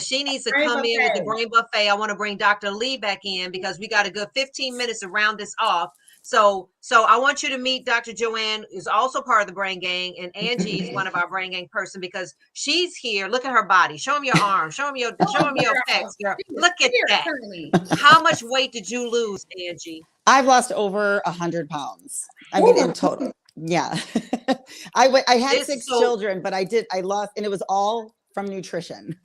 Speaker 2: She needs to come in with the brain buffet. I want to bring Dr. Lee back in because we got a good 15 minutes to round this off. So I want you to meet Dr. Joanne, who's also part of the brain gang, and Angie is one of our brain gang person because she's here. Look at her body. Show them your arm. Show them your pecs, girl. Look at that. How much weight did you lose, Angie?
Speaker 6: I've lost over 100 pounds. I mean, in total. Yeah. I had 6 children, but I lost, and it was all from nutrition.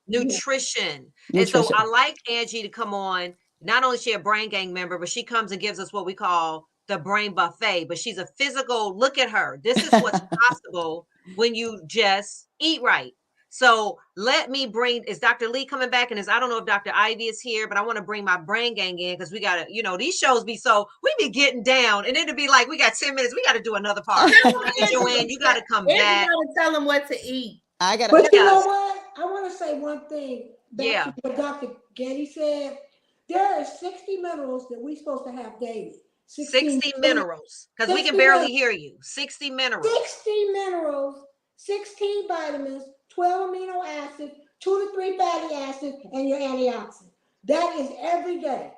Speaker 2: Nutrition. And so I like Angie to come on. Not only is she a brain gang member, but she comes and gives us what we call the brain buffet, but she's a physical, look at her. This is what's possible when you just eat right. So let me bring, is Dr. Lee coming back? And I don't know if Dr. Ivy is here, but I want to bring my brain gang in because we got to, these shows we be getting down and it'll be like, we got 10 minutes. We got to do another part. Joanne, you got to come back.
Speaker 5: You got to tell them what to eat.
Speaker 4: But you know what? I want to say one thing. Back to what Dr. Getty said. There are 60 minerals that we're supposed to have daily.
Speaker 2: 60 minerals. Because we can barely hear you. 60 minerals.
Speaker 4: 60 minerals, 16 vitamins, 12 amino acids, 2 to 3 fatty acids, and your antioxidant. That is every day.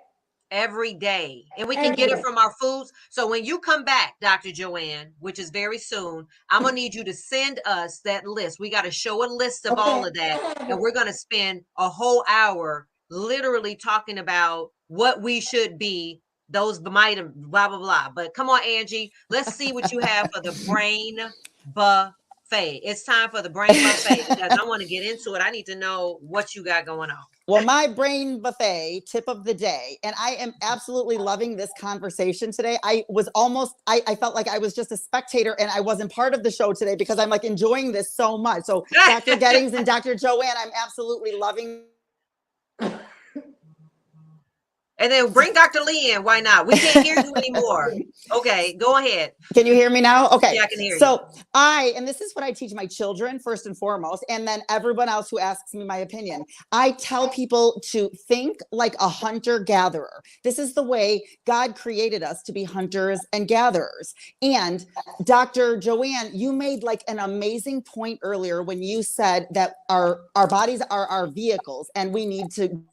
Speaker 2: Every day. And we can get it from our foods. So when you come back, Dr. Joanne, which is very soon, I'm going to need you to send us that list. We got to show a list of all of that. And we're going to spend a whole hour literally talking about what we should be, those might have blah, blah, blah. But come on, Angie, let's see what you have for the brain buffet. It's time for the brain buffet because I want to get into it. I need to know what you got going on.
Speaker 6: Well, my brain buffet tip of the day, and I am absolutely loving this conversation today. I felt like I was just a spectator and I wasn't part of the show today because I'm like enjoying this so much. So Dr. Gettings and Dr. Joanne, I'm absolutely loving.
Speaker 2: And then bring Dr. Lee in. Why not? We can't hear you anymore. Okay, go ahead.
Speaker 6: Can you hear me now? Okay.
Speaker 2: Yeah, I can hear you.
Speaker 6: So and this is what I teach my children first and foremost, and then everyone else who asks me my opinion. I tell people to think like a hunter-gatherer. This is the way God created us to be hunters and gatherers. And Dr. Joanne, you made like an amazing point earlier when you said that our bodies are our vehicles and we need to.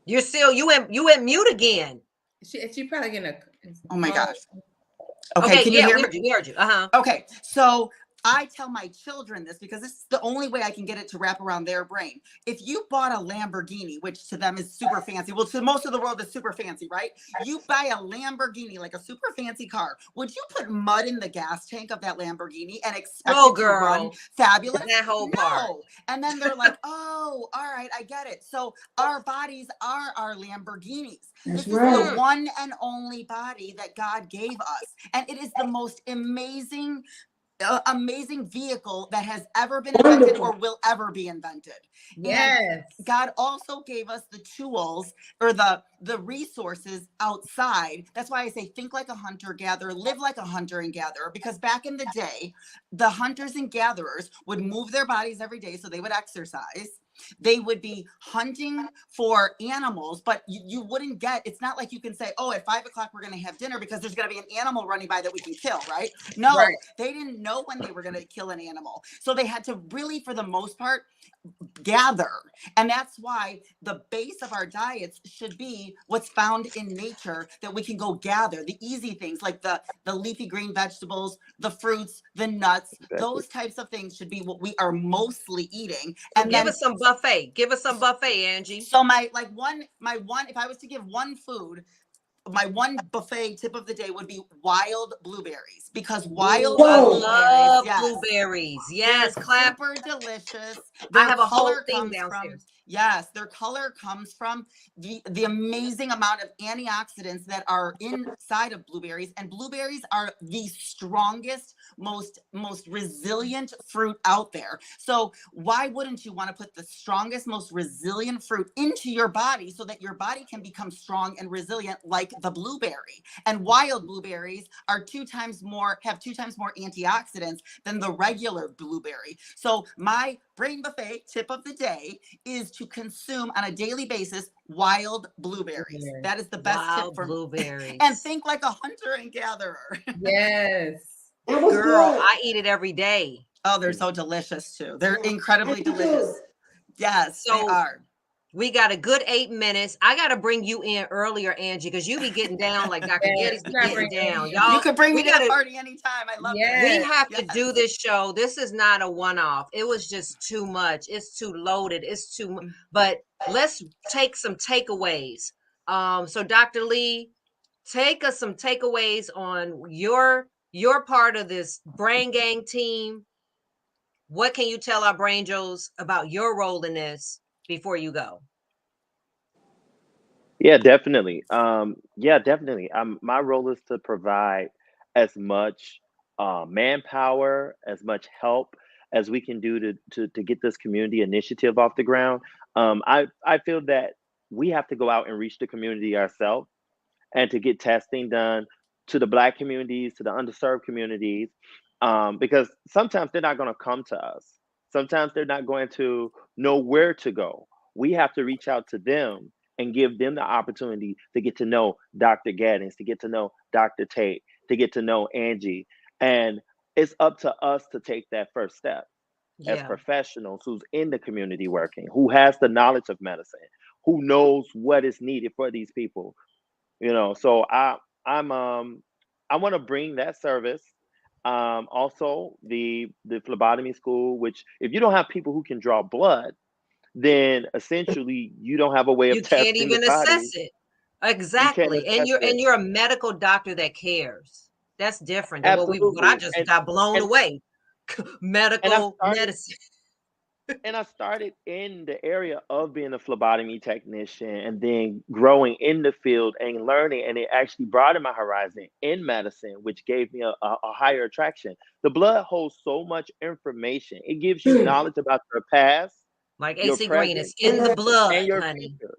Speaker 2: You're still, you went mute again.
Speaker 5: She probably gonna.
Speaker 6: Oh my gosh. Okay, can you hear me?
Speaker 2: We heard you. Uh-huh.
Speaker 6: Okay, so I tell my children this because this is the only way I can get it to wrap around their brain. If you bought a Lamborghini, which to them is super fancy, well, to most of the world is super fancy, right? You buy a Lamborghini, like a super fancy car. Would you put mud in the gas tank of that Lamborghini and expect
Speaker 2: Oh,
Speaker 6: it to run
Speaker 2: girl.
Speaker 6: fabulous?
Speaker 2: That whole part.
Speaker 6: No. And then they're like, oh, all right, I get it. So our bodies are our Lamborghinis.
Speaker 4: That's
Speaker 6: This is
Speaker 4: right.
Speaker 6: the one and only body that God gave us. And it is the most amazing vehicle that has ever been invented or will ever be invented.
Speaker 5: Yes.
Speaker 6: And God also gave us the tools or the resources outside. That's why I say think like a hunter gatherer, live like a hunter and gatherer, because back in the day, the hunters and gatherers would move their bodies every day, so they would exercise. They would be hunting for animals, but you wouldn't get, it's not like you can say, oh, at 5 o'clock, we're going to have dinner because there's going to be an animal running by that we can kill, right? No,
Speaker 5: Right.
Speaker 6: They didn't know when they were going to kill an animal. So they had to really, for the most part, gather. And that's why the base of our diets should be what's found in nature that we can go gather. The easy things like the leafy green vegetables, the fruits, the nuts, those types of things should be what we are mostly eating. And
Speaker 2: give us some buffet. Give us some buffet, Angie.
Speaker 6: So my one, if I was to give one food, my one buffet tip of the day would be wild blueberries, because wild
Speaker 2: blueberries. Yes,
Speaker 6: clap. Super delicious.
Speaker 2: I have a whole thing downstairs.
Speaker 6: Yes, their color comes from the amazing amount of antioxidants that are inside of blueberries, and blueberries are the strongest, most resilient fruit out there. So why wouldn't you want to put the strongest, most resilient fruit into your body so that your body can become strong and resilient like the blueberry? And wild blueberries are have 2 times more antioxidants than the regular blueberry. So my brain buffet tip of the day is to consume on a daily basis wild blueberries. That is the best tip for blueberries. And think like a hunter and gatherer.
Speaker 5: Yes.
Speaker 2: Girl, I eat it every day.
Speaker 6: Oh, they're so delicious too. They're incredibly delicious. Yes,
Speaker 2: so
Speaker 6: they are.
Speaker 2: We got a good 8 minutes. I got to bring you in earlier, Angie, because you be getting down like Dr. Geddes be getting down. Y'all,
Speaker 6: you can bring me to the party anytime. I love it.
Speaker 2: We have to do this show. This is not a one-off. It was just too much. It's too loaded. It's too much. But let's take some takeaways. So Dr. Lee, take us some takeaways on your part of this Brain Gang team. What can you tell our Brain Joes about your role in this before you go?
Speaker 3: Yeah, definitely. My role is to provide as much manpower, as much help as we can do to get this community initiative off the ground. I feel that we have to go out and reach the community ourselves and to get testing done to the Black communities, to the underserved communities, because sometimes they're not going to come to us. Sometimes they're not going to know where to go. We have to reach out to them and give them the opportunity to get to know Dr. Gaddings, to get to know Dr. Tate, to get to know Angie. And it's up to us to take that first step as professionals who's in the community working, who has the knowledge of medicine, who knows what is needed for these people. So I want to bring that service. Also the phlebotomy school, which if you don't have people who can draw blood, then essentially you don't have a way of testing.
Speaker 2: You can't even assess it. Exactly. And you're a medical doctor that cares. That's different than what I just got blown away. Medical medicine.
Speaker 3: And I started in the area of being a phlebotomy technician and then growing in the field and learning, and it actually broadened my horizon in medicine, which gave me a higher attraction. The blood holds so much information. It gives you knowledge about your past,
Speaker 2: like AC Green is in the blood,
Speaker 3: and your
Speaker 2: honey.
Speaker 3: future.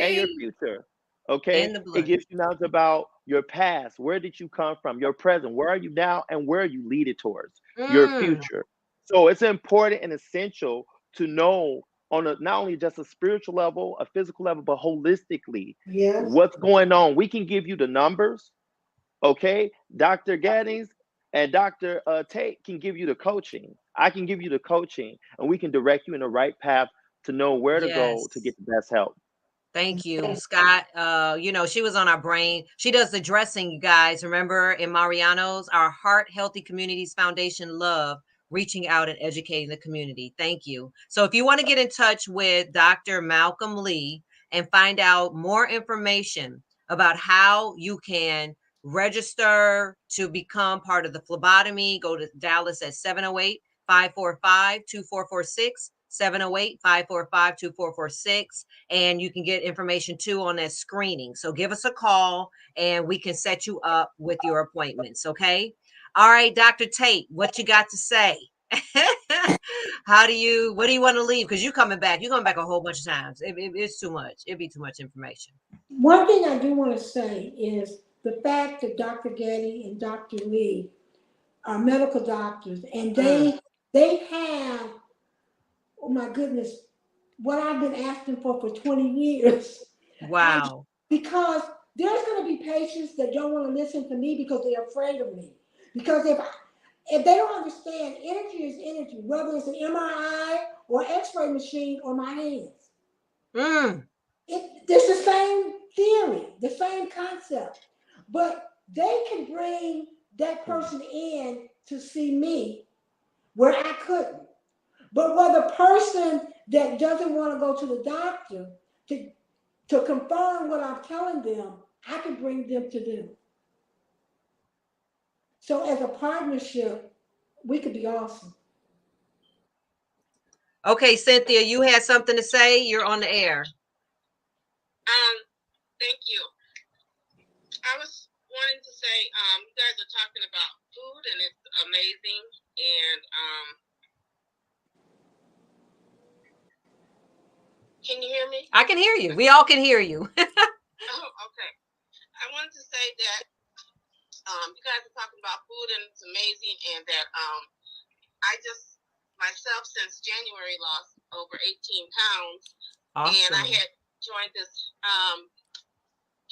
Speaker 3: And your future. Okay. It gives you knowledge about your past. Where did you come from? Your present. Where are you now? And where are you leading towards? Your future. So it's important and essential to know on not only just a spiritual level, a physical level, but holistically, what's going on. We can give you the numbers. Okay. Dr. Gaddings and Dr. Tate can give you the coaching. I can give you the coaching, and we can direct you in the right path to know where to go to get the best help.
Speaker 2: Thank you, Scott. She was on our brain. She does the dressing, you guys. Remember in Mariano's, our Heart Healthy Communities Foundation love reaching out and educating the community. Thank you. So if you want to get in touch with Dr. Malcolm Lee and find out more information about how you can register to become part of the phlebotomy, go to Dallas at 708-545-2446. 708-545-2446. And you can get information too on that screening. So give us a call and we can set you up with your appointments. Okay. All right, Dr. Tate, what you got to say? What do you want to leave? Because you're coming back a whole bunch of times. It's too much. It'd be too much information.
Speaker 4: One thing I do want to say is the fact that Dr. Getty and Dr. Lee are medical doctors, and they have, oh my goodness, what I've been asking for 20 years.
Speaker 2: Wow.
Speaker 4: Because there's going to be patients that don't want to listen to me because they're afraid of me. Because if they don't understand, energy is energy, whether it's an MRI or X-ray machine or my hands. It's the same theory, the same concept. But they can bring that person in to see me where I couldn't. But where the person that doesn't want to go to the doctor to confirm what I'm telling them, I can bring them to them. So as a partnership, we could be awesome.
Speaker 2: Okay, Cynthia, you had something to say? You're on the air.
Speaker 7: Thank you. I was wanting to say, you guys are talking about food and it's amazing. And can you hear me?
Speaker 2: I can hear you. We all can hear you.
Speaker 7: Oh, okay. I wanted to say that you guys are talking about food and it's amazing, and that I just myself since January lost over 18 pounds. Awesome. And I had joined this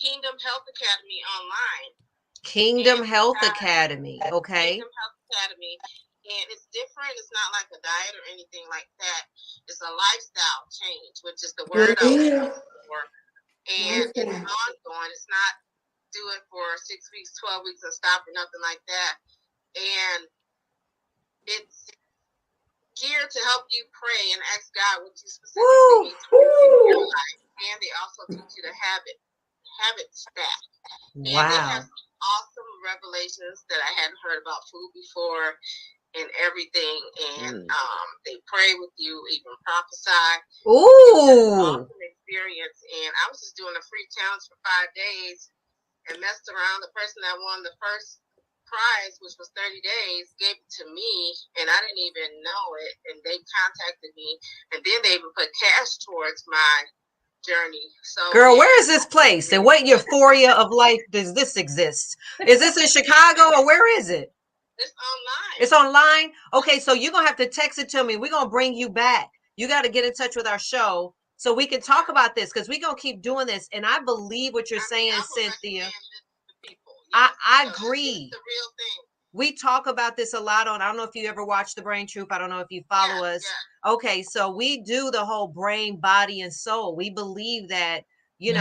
Speaker 7: Kingdom Health Academy online.
Speaker 2: Kingdom Health Academy. Okay.
Speaker 7: Kingdom Health Academy. And it's different. It's not like a diet or anything like that. It's a lifestyle change, which is the word I was looking for. And it's ongoing. It's not do it for 6 weeks, 12 weeks, and stop or nothing like that. And it's geared to help you pray and ask God what you specifically need to do in your life. And they also teach you to habit stack.
Speaker 2: Wow.
Speaker 7: And they have awesome revelations that I hadn't heard about food before and everything. And they pray with you, even prophesy.
Speaker 2: Ooh.
Speaker 7: It's an awesome experience. And I was just doing a free challenge for 5 days and messed around. The person that won the first prize, which was 30 days, gave it to me, and I didn't even know it. And they contacted me, and then they even put cash towards my journey. So,
Speaker 2: girl, where is this place? And what euphoria of life does this exist? Is this in Chicago or where is it?
Speaker 7: It's online.
Speaker 2: It's online? Okay, so you're going to have to text it to me. We're going to bring you back. You got to get in touch with our show so we can talk about this, because we're going to keep doing this. And I believe what you're saying, Cynthia. I agree.
Speaker 7: It's the real thing.
Speaker 2: We talk about this a lot on, I don't know if you ever watch The Brain Troop. I don't know if you follow us. Yeah. Okay, so we do the whole brain, body, and soul. We believe that, you're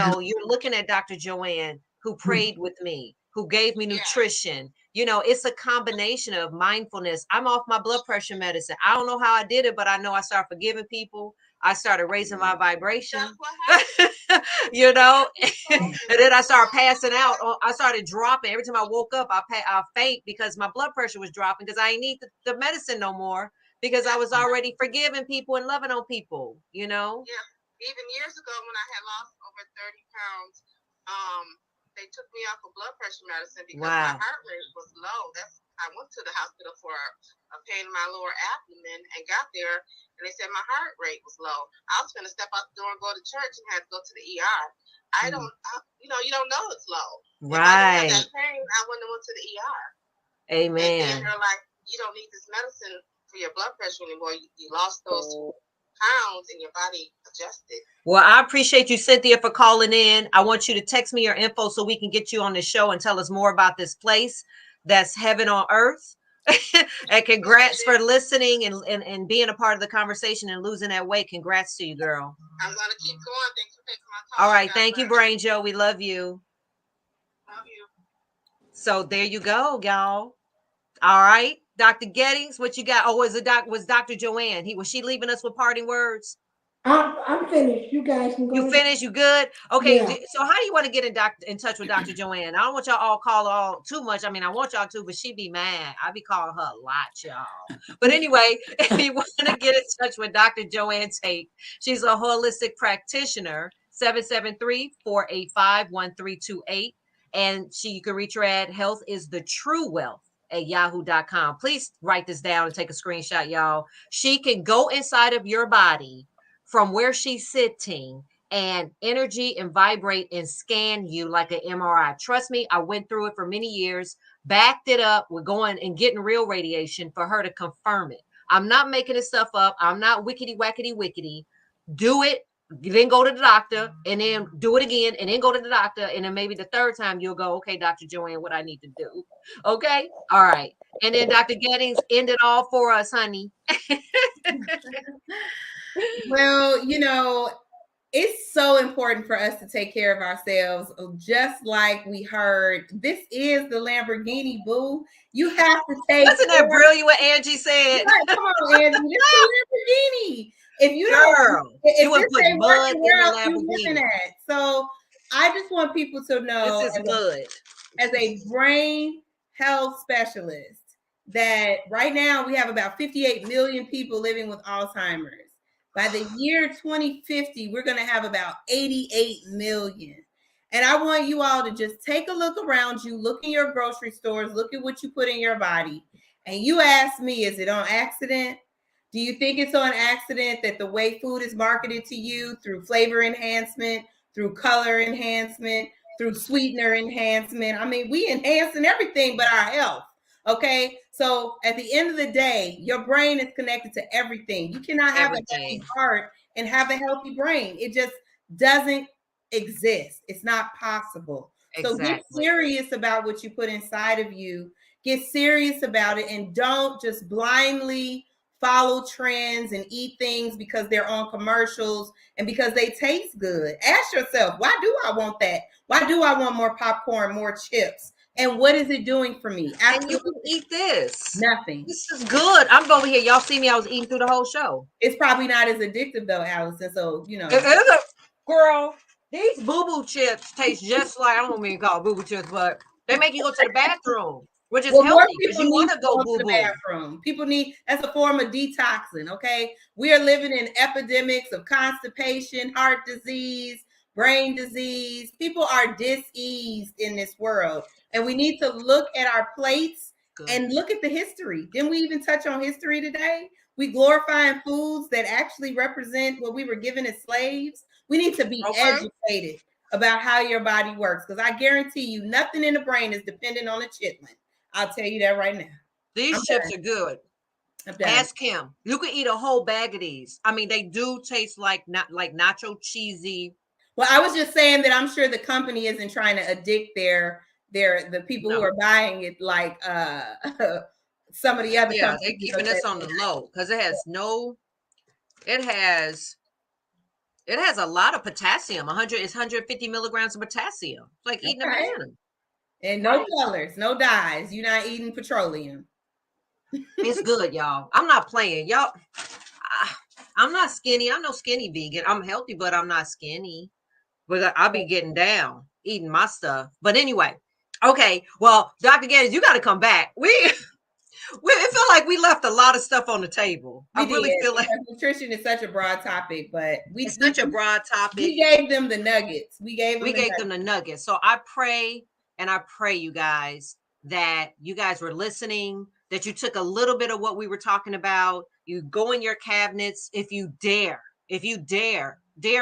Speaker 2: looking at Dr. Joanne, who prayed with me, who gave me nutrition. It's a combination of mindfulness. I'm off my blood pressure medicine. I don't know how I did it, but I know I started forgiving people. I started raising my vibration, and then I started passing out. I started dropping. Every time I woke up, I faint because my blood pressure was dropping, because I didn't need the medicine no more, because I was already forgiving people and loving on people,
Speaker 7: Yeah. Even years ago when I had lost over 30 pounds, they took me off of blood pressure medicine because my heart rate was low. I went to the hospital for a pain in my lower abdomen and got there, and they said my heart rate was low. I was going to step out the door and go to church and had to go to the ER. You don't know it's low.
Speaker 2: Right.
Speaker 7: If I didn't have that pain, I wouldn't have went to the ER.
Speaker 2: Amen.
Speaker 7: And then they're like, you don't need this medicine for your blood pressure anymore. You lost those pounds and your body adjusted.
Speaker 2: Well, I appreciate you, Cynthia, for calling in. I want you to text me your info so we can get you on the show and tell us more about this place that's heaven on earth. And congrats for listening and being a part of the conversation and losing that weight. Congrats to you, girl.
Speaker 7: I'm going to keep going. Thanks for taking my call.
Speaker 2: All right. Thank you, Brain Joe. We love you.
Speaker 7: Love you.
Speaker 2: So there you go, y'all. All right. Dr. Gettings, what you got? Oh, was Dr. Joanne? Was she leaving us with parting words?
Speaker 4: I'm finished. You guys can go.
Speaker 2: You finished? You good? Okay.
Speaker 4: Yeah.
Speaker 2: So how do you want to get in touch with Dr. Joanne? I don't want y'all all call all too much. I mean, I want y'all to, but she be mad. I be calling her a lot, y'all. But anyway, if you want to get in touch with Dr. Joanne Tate, she's a holistic practitioner, 773-485-1328. And you can reach her at healthisthetruewealth@yahoo.com. Please write this down and take a screenshot, y'all. She can go inside of your body from where she's sitting and energy and vibrate and scan you like an MRI. Trust me, I went through it for many years, backed it up. We're going and getting real radiation for her to confirm it. I'm not making this stuff up. I'm not wickety wackety wickety. Do it, then go to the doctor, and then do it again, and then go to the doctor, and then maybe the third time you'll go, okay, Dr. Joanne, what I need to do. Okay? All right. And then Dr. Gettings, end it all for us, honey.
Speaker 5: Well, it's so important for us to take care of ourselves. Just like we heard, this is the Lamborghini, boo. You have to take.
Speaker 2: Wasn't that brilliant what Angie said?
Speaker 5: Right, come on, Angie. This is the Lamborghini. If you
Speaker 2: Girl,
Speaker 5: if
Speaker 2: you would put mud in the Lamborghini.
Speaker 5: So I just want people to know,
Speaker 2: this is good.
Speaker 5: As a brain health specialist, that right now we have about 58 million people living with Alzheimer's. By the year 2050, we're going to have about 88 million. And I want you all to just take a look around you, look in your grocery stores, look at what you put in your body. And you ask me, is it on accident? Do you think it's on accident that the way food is marketed to you through flavor enhancement, through color enhancement, through sweetener enhancement? I mean, we enhancing everything but our health. Okay, so at the end of the day, your brain is connected to everything. You cannot have a healthy heart and have a healthy brain. It just doesn't exist. It's not possible. Exactly. So get serious about what you put inside of you. Get serious about it, and don't just blindly follow trends and eat things because they're on commercials and because they taste good. Ask yourself, why do I want that? Why do I want more popcorn, more chips? And what is it doing for me?
Speaker 2: And you can eat this.
Speaker 5: Nothing.
Speaker 2: This is good. I'm over here. Y'all see me? I was eating through the whole show.
Speaker 5: It's probably not as addictive though, Allison. So,
Speaker 2: It is a girl. These boo-boo chips taste just like, I don't mean to call it boo-boo chips, but they make you go to the bathroom, which is healthy because you want to go boo-boo.
Speaker 5: To the bathroom. People need, that's a form of detoxing, okay? We are living in epidemics of constipation, heart disease, brain disease. People are diseased in this world. And we need to look at our plates and look at the history. Didn't we even touch on history today? We glorifying foods that actually represent what we were given as slaves. We need to be educated about how your body works, because I guarantee you nothing in the brain is dependent on a chitlin. I'll tell you that right now.
Speaker 2: These chips are good. Ask him. You can eat a whole bag of these. I mean, they do taste like nacho cheesy.
Speaker 5: Well, I was just saying that I'm sure the company isn't trying to addict the people who are buying it like some of the other companies.
Speaker 2: Yeah, they're keeping this on the low because it has a lot of potassium. 150 milligrams of potassium. It's like eating a banana.
Speaker 5: And no colors, no dyes. You're not eating petroleum.
Speaker 2: It's good, y'all. I'm not playing. Y'all, I'm not skinny. I'm no skinny vegan. I'm healthy, but I'm not skinny. But I'll be getting down, eating my stuff. But anyway, okay. Well, Dr. Gettings, you got to come back. It felt like we left a lot of stuff on the table. I really feel like
Speaker 5: nutrition is such a broad topic, but
Speaker 2: it's such a broad topic.
Speaker 5: We gave them the nuggets. We gave them
Speaker 2: the nuggets. So I pray, you guys, that you guys were listening, that you took a little bit of what we were talking about. You go in your cabinets if you dare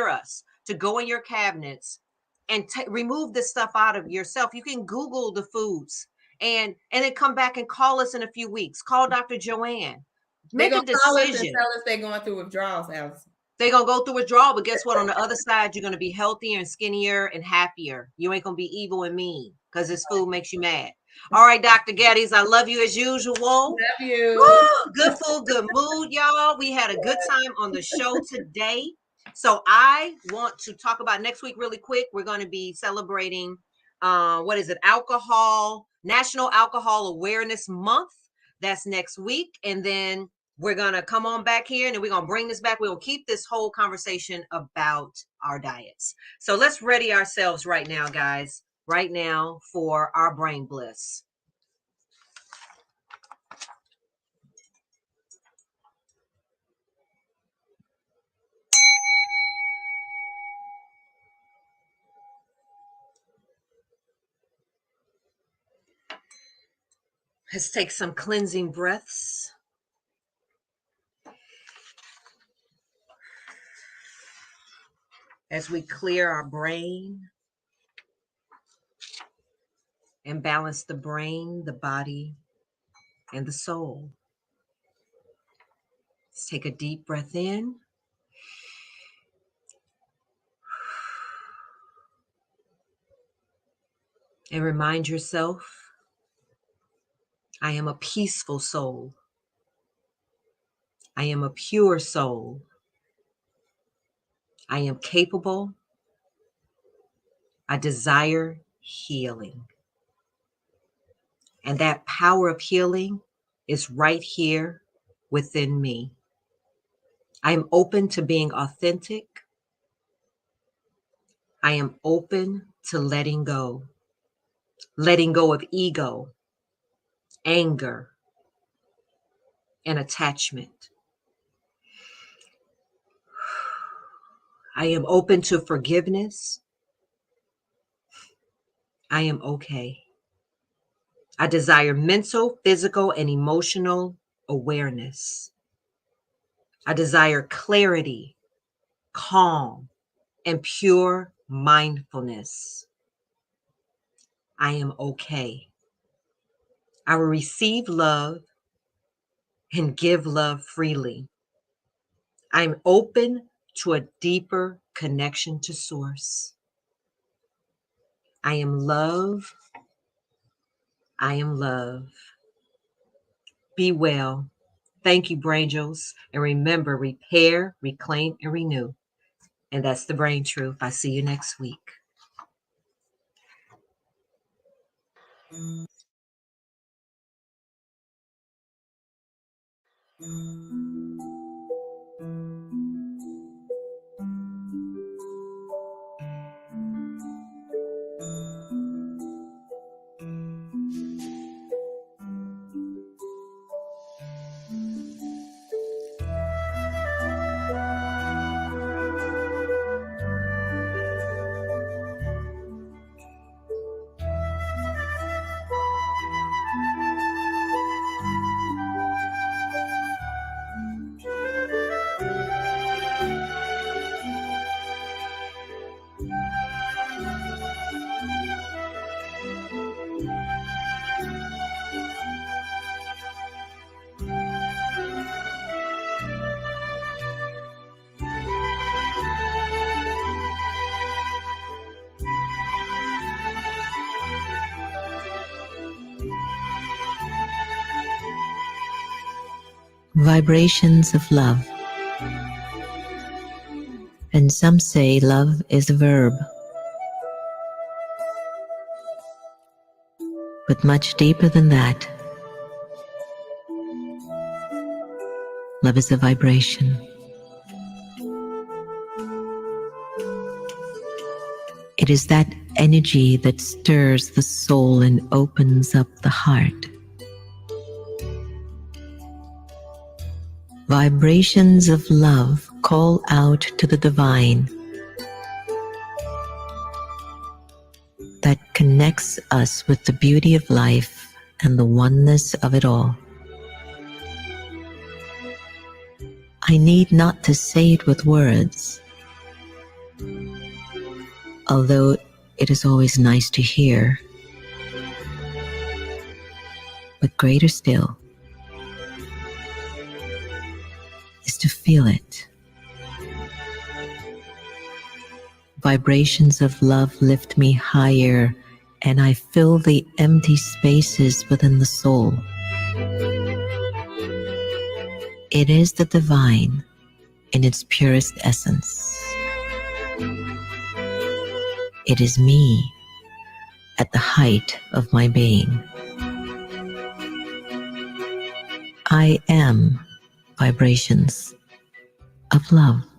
Speaker 2: us to go in your cabinets and remove this stuff out of yourself. You can Google the foods and then come back and call us in a few weeks. Call Dr. Joanne. Make a decision.
Speaker 5: Call us and tell us they're going through withdrawals, Allison.
Speaker 2: They're going to go through withdrawal, but guess what? On the other side, you're going to be healthier and skinnier and happier. You ain't going to be evil and mean because this food makes you mad. All right, Dr. Geddes, I love you as usual.
Speaker 5: Love you.
Speaker 2: Woo! Good food, good mood, y'all. We had a good time on the show today. So I want to talk about next week really quick. We're going to be celebrating, National Alcohol Awareness Month. That's next week. And then we're going to come on back here and then we're going to bring this back. We'll keep this whole conversation about our diets. So let's ready ourselves right now, guys. Right now for our brain bliss. Let's take some cleansing breaths. As we clear our brain and balance the brain, the body, and the soul. Let's take a deep breath in. And remind yourself, I am a peaceful soul. I am a pure soul. I am capable. I desire healing. And that power of healing is right here within me. I am open to being authentic. I am open to letting go of ego, anger, and attachment. I am open to forgiveness. I am okay. I desire mental, physical, and emotional awareness. I desire clarity, calm, and pure mindfulness. I am okay. I will receive love and give love freely. I am open to a deeper connection to Source. I am love. I am love. Be well. Thank you, Braingels. And remember, repair, reclaim, and renew. And that's the Brain Truth. I see you next week.
Speaker 8: Vibrations of love. And some say love is a verb. But much deeper than that, love is a vibration. It is that energy that stirs the soul and opens up the heart. Vibrations of love call out to the divine that connects us with the beauty of life and the oneness of it all. I need not to say it with words, although it is always nice to hear, but greater still is to feel it. Vibrations of love lift me higher and I fill the empty spaces within the soul. It is the divine in its purest essence. It is me at the height of my being. I am vibrations of love.